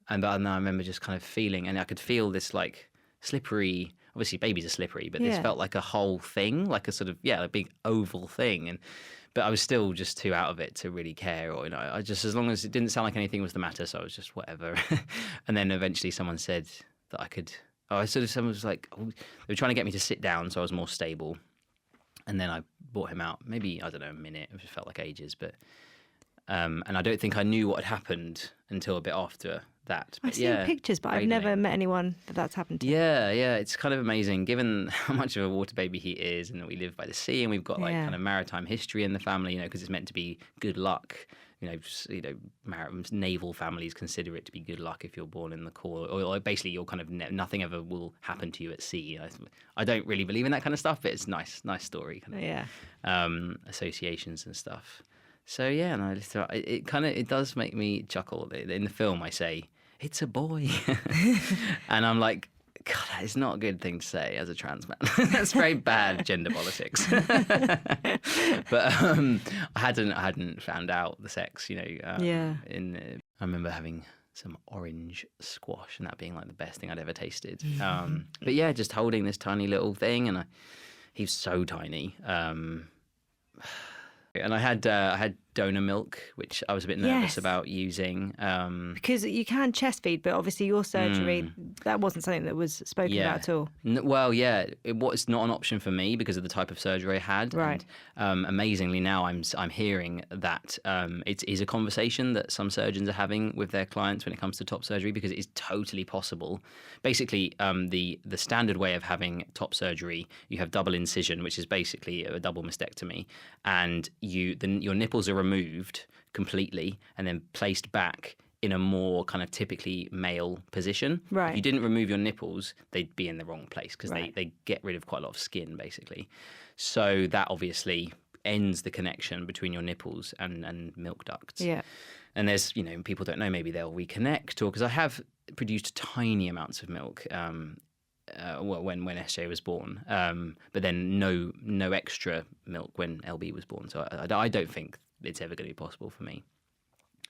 And I remember just kind of feeling, and I could feel this like slippery, obviously babies are slippery, but this felt like a whole thing, like a sort of, a big oval thing. But I was still just too out of it to really care, or, I just, as long as it didn't sound like anything was the matter, so I was just whatever. And then eventually someone said that I could, someone was like, they were trying to get me to sit down so I was more stable. And then I brought him out, maybe, I don't know, a minute, it just felt like ages, but, and I don't think I knew what had happened until a bit after that. I've seen pictures, but I've never met anyone that's happened to. Yeah, it's kind of amazing given how much of a water baby he is, and that we live by the sea, and we've got like kind of maritime history in the family, because it's meant to be good luck. Naval families consider it to be good luck if you're born in the core, or basically you're kind of nothing ever will happen to you at sea. I don't really believe in that kind of stuff, but it's nice story, kind of associations and stuff. So yeah, and it does make me chuckle. In the film, I say it's a boy, and I'm like, God, that is not a good thing to say as a trans man. That's very bad gender politics. But I hadn't found out the sex. I remember having some orange squash, and that being like the best thing I'd ever tasted. But yeah, just holding this tiny little thing, and he was so tiny. And I had donor milk, which I was a bit nervous about using. Because you can chest feed, but obviously your surgery, that wasn't something that was spoken about at all. Well, yeah, it was not an option for me because of the type of surgery I had. Right. And, amazingly, now I'm hearing that it is a conversation that some surgeons are having with their clients when it comes to top surgery, because it is totally possible. Basically, the standard way of having top surgery, you have double incision, which is basically a double mastectomy, and your nipples are removed completely and then placed back in a more kind of typically male position. Right. If you didn't remove your nipples, they'd be in the wrong place because they get rid of quite a lot of skin, basically. So that obviously ends the connection between your nipples and milk ducts. Yeah. And there's, people don't know, maybe they'll reconnect, or because I have produced tiny amounts of milk when SJ was born, but then no extra milk when LB was born. So I don't think it's ever going to be possible for me.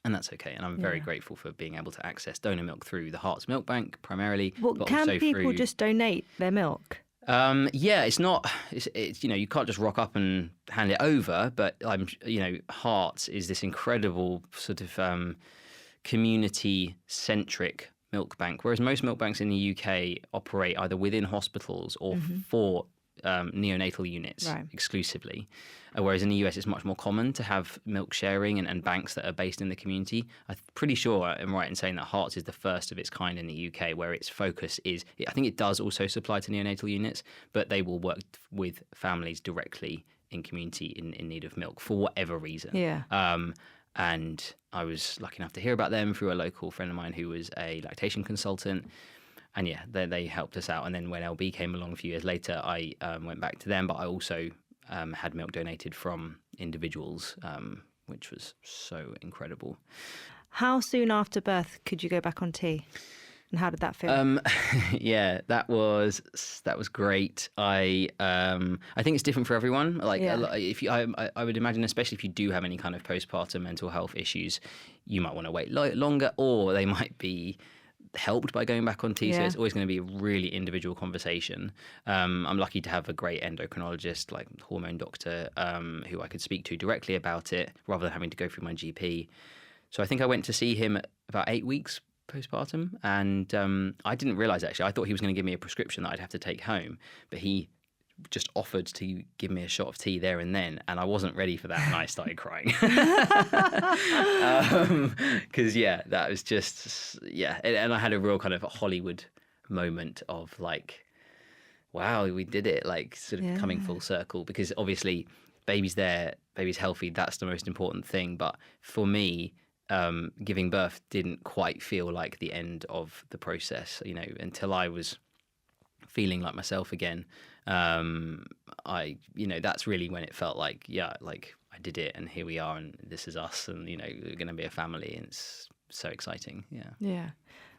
And that's okay. And I'm very grateful for being able to access donor milk through the Hearts Milk Bank primarily. Well, but can also people just donate their milk? Yeah, it's you can't just rock up and hand it over, but Hearts is this incredible sort of community-centric milk bank, whereas most milk banks in the UK operate either within hospitals or for neonatal units exclusively. Whereas in the US, it's much more common to have milk sharing and banks that are based in the community. I'm pretty sure I'm right in saying that Hearts is the first of its kind in the UK, where its focus is, I think it does also supply to neonatal units, but they will work with families directly in community in need of milk for whatever reason. Yeah. And I was lucky enough to hear about them through a local friend of mine who was a lactation consultant. And yeah, they helped us out. And then when LB came along a few years later, I went back to them, but I also had milk donated from individuals, which was so incredible. How soon after birth could you go back on tea? And how did that feel? Yeah, that was great. I think it's different for everyone. If I would imagine, especially if you do have any kind of postpartum mental health issues, you might want to wait longer, or they might be helped by going back on tea. So it's always going to be a really individual conversation. I'm lucky to have a great endocrinologist, like hormone doctor, who I could speak to directly about it rather than having to go through my GP. So I think I went to see him about 8 weeks postpartum, and I didn't realize, actually, I thought he was going to give me a prescription that I'd have to take home, but he just offered to give me a shot of tea there and then, and I wasn't ready for that, and I started crying. Because that was just, and I had a real kind of Hollywood moment of like, wow, we did it, like sort of coming full circle, because obviously baby's there, baby's healthy, that's the most important thing. But for me, giving birth didn't quite feel like the end of the process, until I was feeling like myself again. That's really when it felt like, I did it, and here we are, and this is us, and we're going to be a family, and it's so exciting. Yeah.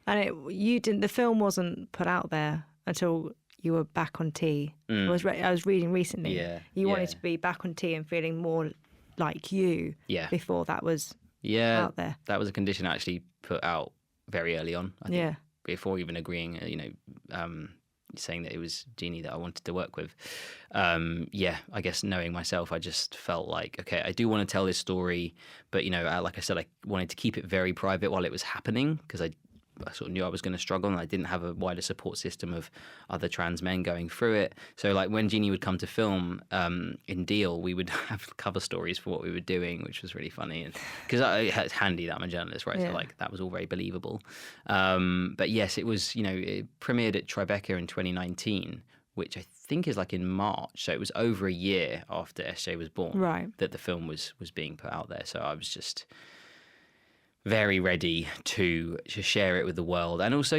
And the film wasn't put out there until you were back on tea. I was reading recently. You wanted to be back on tea and feeling more like you. Before that was out there. That was a condition I actually put out very early on. I think, before even agreeing, saying that it was Jeannie that I wanted to work with. I guess knowing myself, I just felt like, okay, I do want to tell this story, but like I said, I wanted to keep it very private while it was happening, because I sort of knew I was going to struggle, and I didn't have a wider support system of other trans men going through it. So like when Jeannie would come to film in Deal, we would have cover stories for what we were doing, which was really funny, and because it's handy that I'm a journalist, right? So like that was all very believable. But yes, it was, it premiered at Tribeca in 2019, which I think is like in March. So it was over a year after SJ was born that the film was being put out there. So I was just very ready to share it with the world. And also,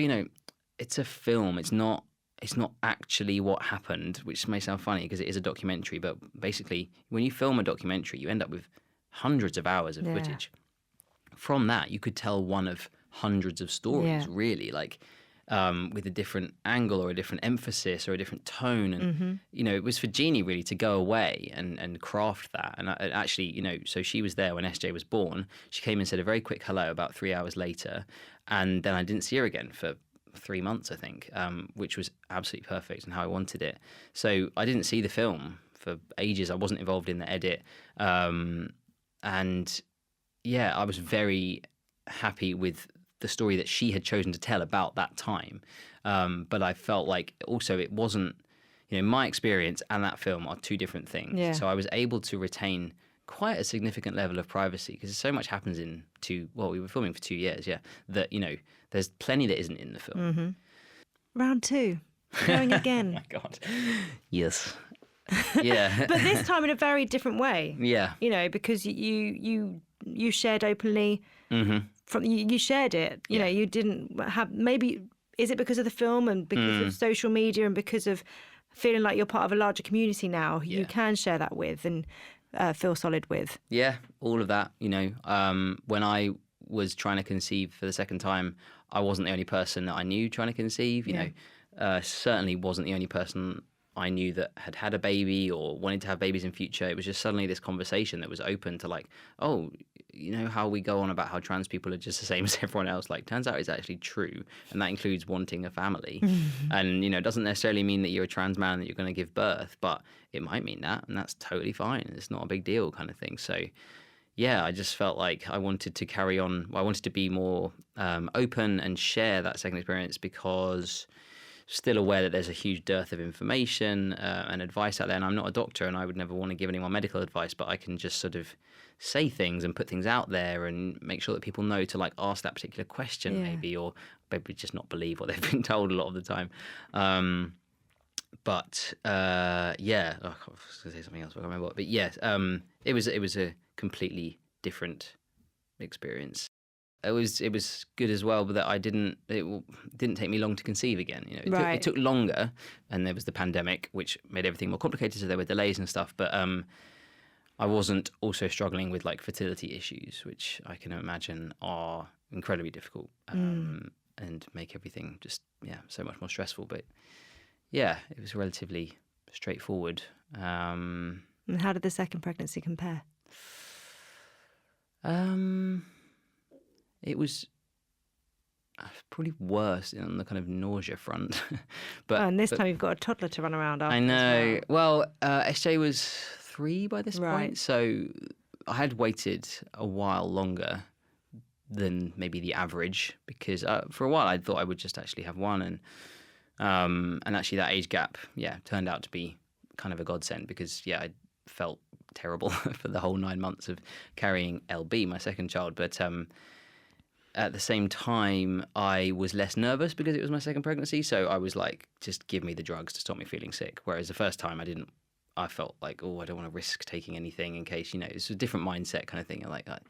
it's a film. It's not actually what happened, which may sound funny because it is a documentary. But basically, when you film a documentary, you end up with hundreds of hours of footage. From that, you could tell one of hundreds of stories, really, like with a different angle or a different emphasis or a different tone. And, it was for Jeannie really to go away and craft that. And actually, so she was there when SJ was born. She came and said a very quick hello about 3 hours later. And then I didn't see her again for 3 months, I think, which was absolutely perfect and how I wanted it. So I didn't see the film for ages. I wasn't involved in the edit. And yeah, I was very happy with the story that she had chosen to tell about that time. But I felt like also it wasn't, my experience and that film are two different things. Yeah. So I was able to retain quite a significant level of privacy because so much happens we were filming for 2 years, that, there's plenty that isn't in the film. Mm-hmm. Round 2, going again. Oh my God. Yes. Yeah. But this time in a very different way. Yeah. Because you shared openly. You shared it. You know, you didn't have, maybe, is it because of the film and because of social media and because of feeling like you're part of a larger community now, you can share that with and feel solid with? Yeah, all of that. When I was trying to conceive for the second time, I wasn't the only person that I knew trying to conceive. Certainly wasn't the only person I knew that had a baby or wanted to have babies in future. It was just suddenly this conversation that was open to like, oh, how we go on about how trans people are just the same as everyone else. Like, turns out it's actually true. And that includes wanting a family. And, it doesn't necessarily mean that you're a trans man that you're going to give birth, but it might mean that. And that's totally fine. It's not a big deal kind of thing. So, yeah, I just felt like I wanted to carry on. I wanted to be more open and share that second experience because still aware that there's a huge dearth of information and advice out there. And I'm not a doctor and I would never want to give anyone medical advice, but I can just sort of say things and put things out there and make sure that people know to like ask that particular question maybe, or maybe just not believe what they've been told a lot of the time. I was going to say something else, I can't remember what. But yes, it was a completely different experience. It was good as well, but that it didn't take me long to conceive again. It took longer, and there was the pandemic, which made everything more complicated. So there were delays and stuff. But I wasn't also struggling with like fertility issues, which I can imagine are incredibly difficult and make everything just so much more stressful. But yeah, it was relatively straightforward. And how did the second pregnancy compare? It was probably worse on the kind of nausea front. But this time you've got a toddler to run around after. I know. Well, SJ was 3 by this point, so I had waited a while longer than maybe the average because for a while I thought I would just actually have one, and actually that age gap, turned out to be kind of a godsend because I felt terrible for the whole 9 months of carrying LB, my second child, but at the same time, I was less nervous because it was my second pregnancy. So I was like, just give me the drugs to stop me feeling sick. Whereas the first time I felt like, oh, I don't want to risk taking anything in case, it's a different mindset kind of thing. Like that.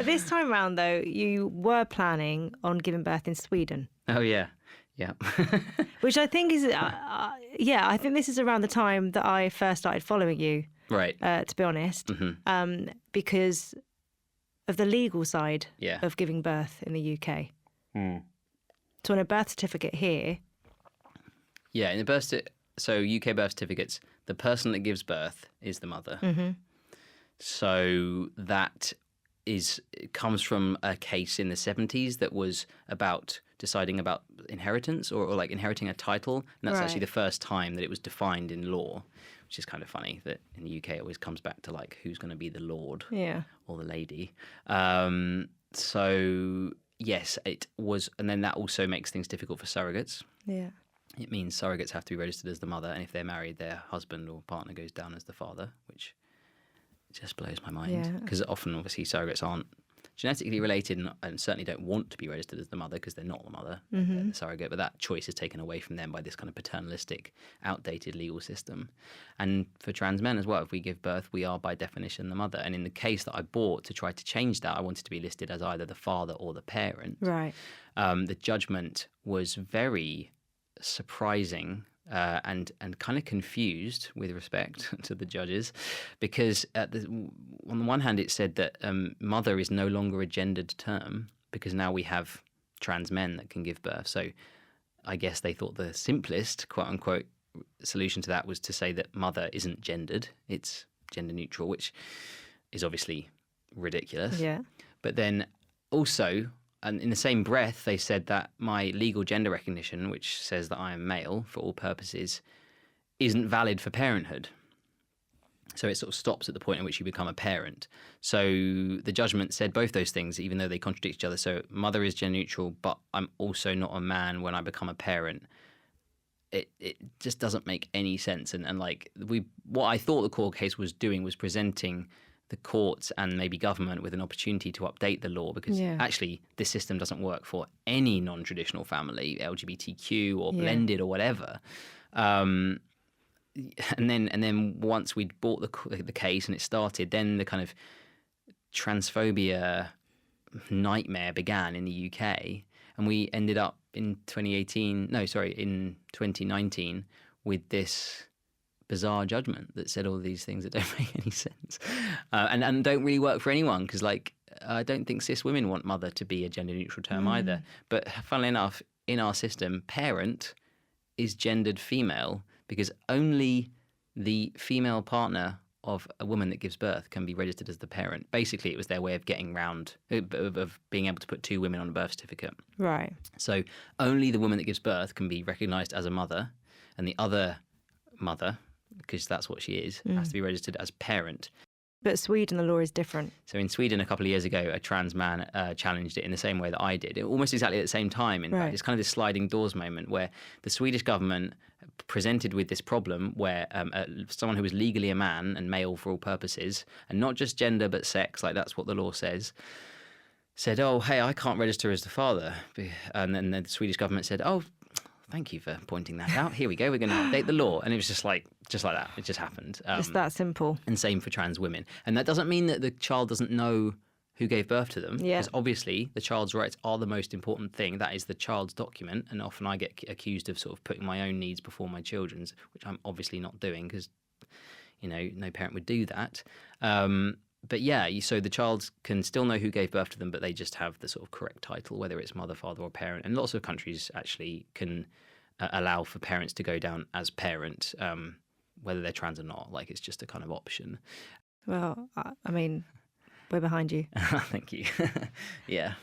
This time around, though, you were planning on giving birth in Sweden. Oh, yeah. Yeah. Which I think is, I think this is around the time that I first started following you. Right. To be honest. Because of the legal side of giving birth in the UK. So on a birth certificate here. Yeah, in the so UK birth certificates, the person that gives birth is the mother. So that comes from a case in the 70s that was about deciding about inheritance or like inheriting a title. And that's actually the first time that it was defined in law, which is kind of funny that in the UK it always comes back to like who's going to be the lord or the lady. So yes, it was. And then that also makes things difficult for surrogates. Yeah. It means surrogates have to be registered as the mother. And if they're married, their husband or partner goes down as the father, which just blows my mind. Because often, obviously, surrogates aren't genetically related and certainly don't want to be registered as the mother because they're not the mother, they're the surrogate. But that choice is taken away from them by this kind of paternalistic, outdated legal system. And for trans men as well, if we give birth, we are by definition the mother. And in the case that I brought to try to change that, I wanted to be listed as either the father or the parent. Right. The judgment was very surprising and kind of confused, with respect to the judges, because on the one hand it said that mother is no longer a gendered term because now we have trans men that can give birth. So I guess they thought the simplest, quote unquote, solution to that was to say that mother isn't gendered, it's gender neutral, which is obviously ridiculous. Yeah. But then also, and in the same breath, they said that my legal gender recognition, which says that I am male for all purposes, isn't valid for parenthood. So it sort of stops at the point at which you become a parent. So the judgment said both those things, even though they contradict each other. So mother is gender neutral, but I'm also not a man when I become a parent. It just doesn't make any sense. And like what I thought the court case was doing was presenting the courts and maybe government with an opportunity to update the law, because actually this system doesn't work for any non-traditional family, LGBTQ or blended or whatever. And then once we'd bought the case and it started, then the kind of transphobia nightmare began in the UK, and we ended up in 2019 with this bizarre judgment that said all these things that don't make any sense, and don't really work for anyone, because like I don't think cis women want mother to be a gender neutral term either. But funnily enough, in our system, parent is gendered female, because only the female partner of a woman that gives birth can be registered as the parent. Basically, it was their way of getting round, of being able to put two women on a birth certificate. Right. So only the woman that gives birth can be recognised as a mother, and the other mother, because that's what she is, has to be registered as parent. But Sweden, the law is different. So in Sweden, a couple of years ago, a trans man challenged it in the same way that I did, almost exactly at the same time. In fact, it's kind of this sliding doors moment where the Swedish government presented with this problem where someone who was legally a man and male for all purposes, and not just gender but sex, like that's what the law says, said, oh, hey, I can't register as the father. And then the Swedish government said, oh, thank you for pointing that out. Here we go. We're going to update the law. And it was just like that. It just happened. Just that simple. And same for trans women. And that doesn't mean that the child doesn't know who gave birth to them. Yeah. Because obviously the child's rights are the most important thing. That is the child's document. And often I get accused of sort of putting my own needs before my children's, which I'm obviously not doing, because, you know, no parent would do that. But yeah, so the child can still know who gave birth to them, but they just have the sort of correct title, whether it's mother, father, or parent. And lots of countries actually can allow for parents to go down as parent, whether they're trans or not. Like, it's just a kind of option. Well, I mean, we're behind you. Thank you. Yeah.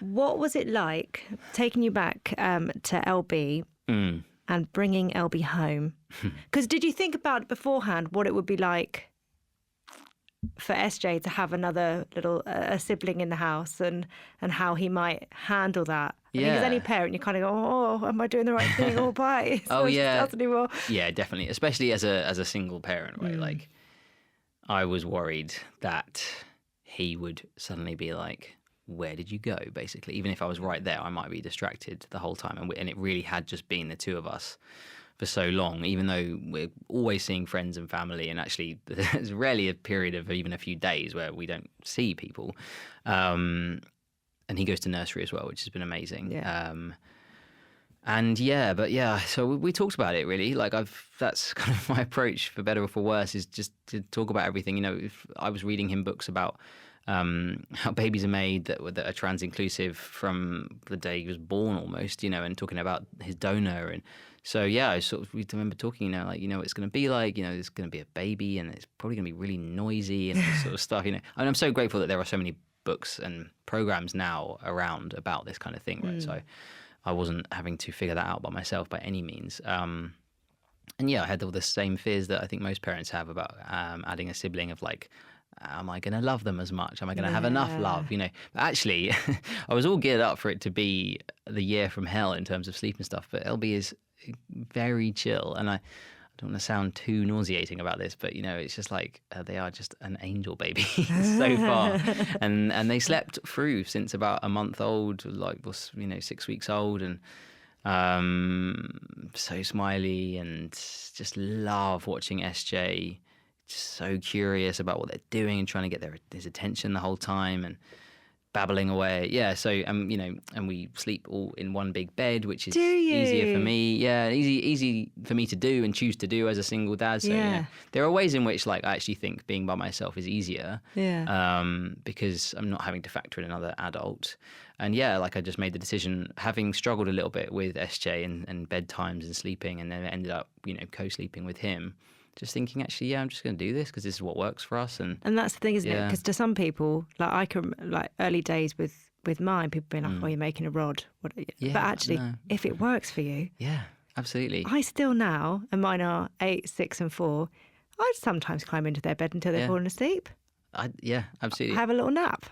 What was it like taking you back to LB and bringing LB home? Because did you think about beforehand what it would be like for SJ to have another little a sibling in the house, and how he might handle that? I think as any parent, you kind of go, oh, am I doing the right thing? Oh, bye. Oh, yeah. Anymore. Yeah, definitely. Especially as a single parent, right? Like, I was worried that he would suddenly be like, where did you go? Basically, even if I was right there, I might be distracted the whole time. And it really had just been the two of us for so long, even though we're always seeing friends and family, and actually there's rarely a period of even a few days where we don't see people. And he goes to nursery as well, which has been amazing. Yeah. So we talked about it really. Like that's kind of my approach, for better or for worse, is just to talk about everything. You know, if I was reading him books about how babies are made that are trans inclusive from the day he was born almost, you know, and talking about his donor. And so, yeah, we remember talking, you know, like, you know, it's going to be like, you know, there's going to be a baby and it's probably going to be really noisy and this sort of stuff, you know. And I'm so grateful that there are so many books and programs now around about this kind of thing, right? So I wasn't having to figure that out by myself by any means. And yeah, I had all the same fears that I think most parents have about adding a sibling, of like, am I going to love them as much? Am I going to have enough love? You know, but actually, I was all geared up for it to be the year from hell in terms of sleep and stuff. But LB is very chill, and I don't want to sound too nauseating about this, but you know, it's just like they are just an angel baby so far, and they slept through since about a month old, like was 6 weeks old, and so smiley, and just love watching SJ. Just so curious about what they're doing and trying to get his attention the whole time, and babbling away. Yeah, so you know, and we sleep all in one big bed, which is Do you? easier for me. Yeah, easy for me to do and choose to do as a single dad. So Yeah. you know, there are ways in which like I actually think being by myself is easier. Yeah. Because I'm not having to factor in another adult. And yeah, like I just made the decision, having struggled a little bit with SJ and bedtimes and sleeping, and then ended up, you know, co-sleeping with him. Just thinking, actually, yeah, I'm just going to do this because this is what works for us. And that's the thing, isn't it? Yeah. Because to some people, like I can, like early days with mine, people being like, "Oh, you're making a rod." Yeah, but actually, no. if it works for you, yeah, absolutely. I still now, and mine are 8, 6, and 4. I'd sometimes climb into their bed until they've Yeah. fallen asleep. Yeah, absolutely. Have a little nap.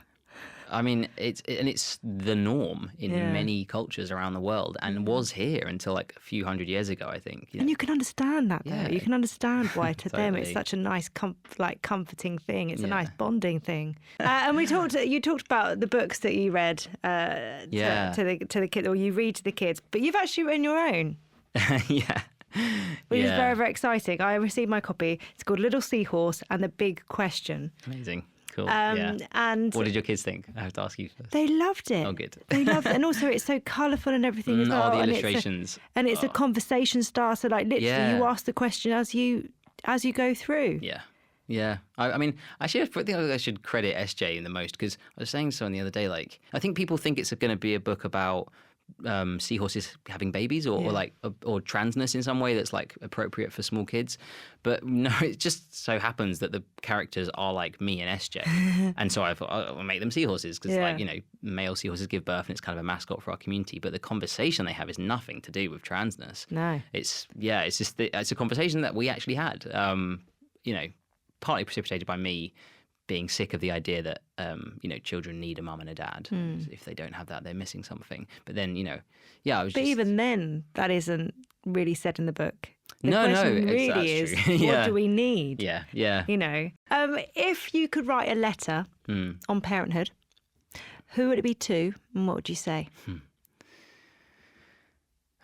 I mean, it's the norm in Yeah. many cultures around the world, and was here until like a few hundred years ago, I think. And you can understand that, though. Yeah. You can understand why to them it's Totally. such a nice, comforting thing. It's a Yeah. nice bonding thing. And you talked about the books that you read Yeah. to the kids, or you read to the kids, but you've actually written your own, Yeah. which is Yeah. very, very exciting. I received my copy. It's called Little Seahorse and the Big Question. Amazing. Cool. Yeah. And What did your kids think? I have to ask you first. they loved it. Oh, good. They loved it. And also it's so colourful and everything as well. Oh, the And illustrations. it's a conversation starter. Like literally Yeah. you ask the question as you go through. Yeah. Yeah. I mean, actually, I think I should credit SJ the most because I was saying to someone the other day, like, I think people think it's going to be a book about seahorses having babies or like or transness in some way that's like appropriate for small kids, but no, it just so happens that the characters are like me and SJ, and so I thought I'll make them seahorses because like, you know, male seahorses give birth and it's kind of a mascot for our community, but the conversation they have is nothing to do with transness. No. It's just it's a conversation that we actually had, you know, partly precipitated by me being sick of the idea that, you know, children need a mum and a dad. If they don't have that, they're missing something. But then, you know, yeah, I was But just... even then, that isn't really said in the book. The No, question really that's is, true. Yeah. what do we need? Yeah, yeah. You know, if you could write a letter on parenthood, who would it be to, and what would you say?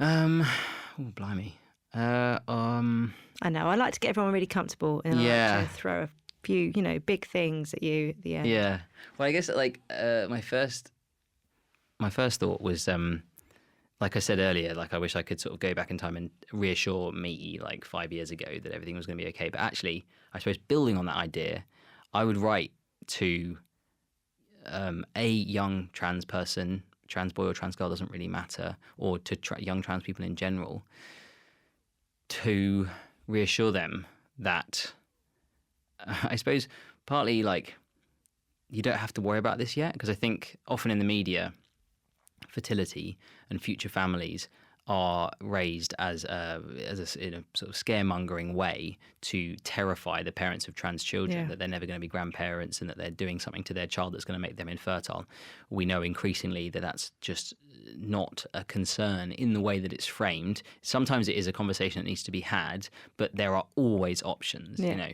Oh, blimey. I know I like to get everyone really comfortable, and I like to throw a few, you know, big things at you at the end. Yeah. Well, I guess like my first thought was, like I said earlier, like I wish I could sort of go back in time and reassure me like 5 years ago that everything was going to be okay. But actually, I suppose building on that idea, I would write to a young trans person, trans boy or trans girl, doesn't really matter, or to young trans people in general, to reassure them that, I suppose, partly like you don't have to worry about this yet, because I think often in the media, fertility and future families are raised as a in a sort of scaremongering way to terrify the parents of trans children, that they're never going to be grandparents and that they're doing something to their child that's going to make them infertile. We know increasingly that that's just not a concern in the way that it's framed. Sometimes it is a conversation that needs to be had, but there are always options, you know,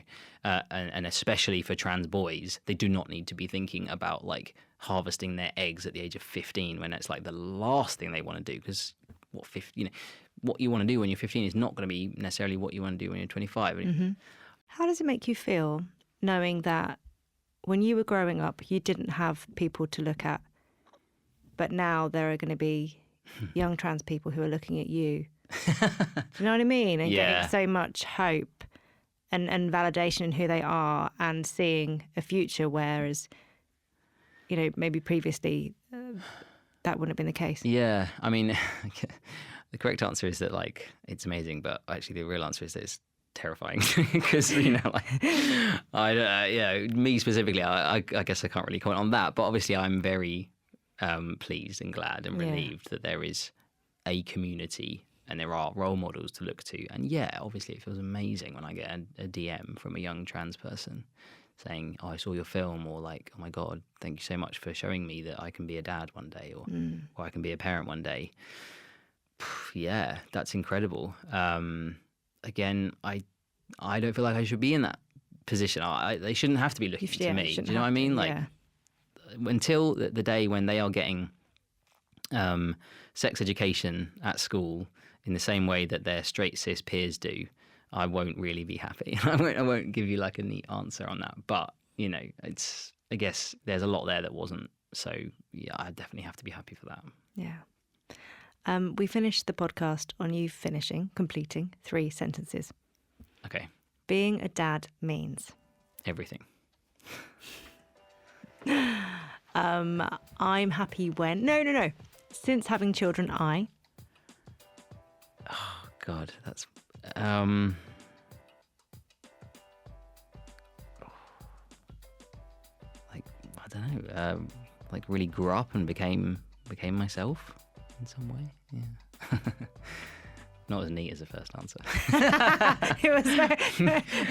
and especially for trans boys, they do not need to be thinking about like harvesting their eggs at the age of 15 when it's like the last thing they want to do, because what you want to do when you're 15 is not going to be necessarily what you want to do when you're 25. How does it make you feel knowing that when you were growing up, you didn't have people to look at, but now there are going to be young trans people who are looking at you? Do you know what I mean? And getting so much hope and validation in who they are, and seeing a future, whereas, you know, maybe previously that wouldn't have been the case. Yeah, I mean, the correct answer is that like it's amazing, but actually the real answer is that it's terrifying because, you know, like me specifically, I guess I can't really comment on that, but obviously I'm very pleased and glad and relieved that there is a community and there are role models to look to. And yeah, obviously it feels amazing when I get a DM from a young trans person saying, "Oh, I saw your film," or like, "Oh my God, thank you so much for showing me that I can be a dad one day, or I can be a parent one day." Yeah, that's incredible. Again, I don't feel like I should be in that position. They shouldn't have to be looking to me. Do you know what I mean? Like, until the day when they are getting sex education at school in the same way that their straight cis peers do, I won't really be happy. I won't give you like a neat answer on that. But, you know, I guess there's a lot there that wasn't So yeah, I definitely have to be happy for that. Yeah. We finished the podcast on you completing 3 sentences. Okay. Being a dad means? Everything. I'm happy when... No. Since having children, I... Oh, God, that's... like, I don't know, like really grew up and became myself in some way. Yeah. Not as neat as the first answer. It was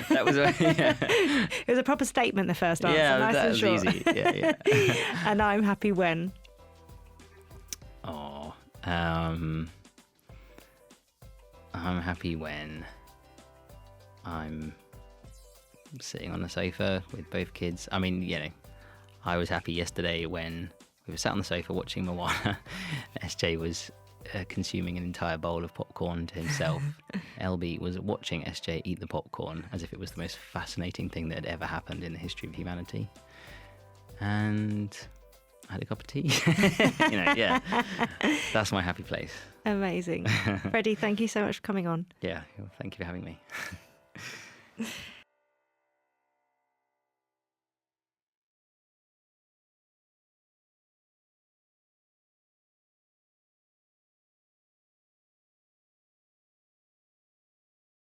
That was yeah. It was a proper statement, the first answer. Yeah, nice that and was short. easy. Yeah. And I'm happy when? Oh, I'm happy when I'm sitting on the sofa with both kids. I mean, you know, I was happy yesterday when we were sat on the sofa watching Moana. SJ was consuming an entire bowl of popcorn to himself. LB was watching SJ eat the popcorn as if it was the most fascinating thing that had ever happened in the history of humanity. And I had a cup of tea. You know, yeah. That's my happy place. Amazing. Freddie, thank you so much for coming on. Yeah, well, thank you for having me.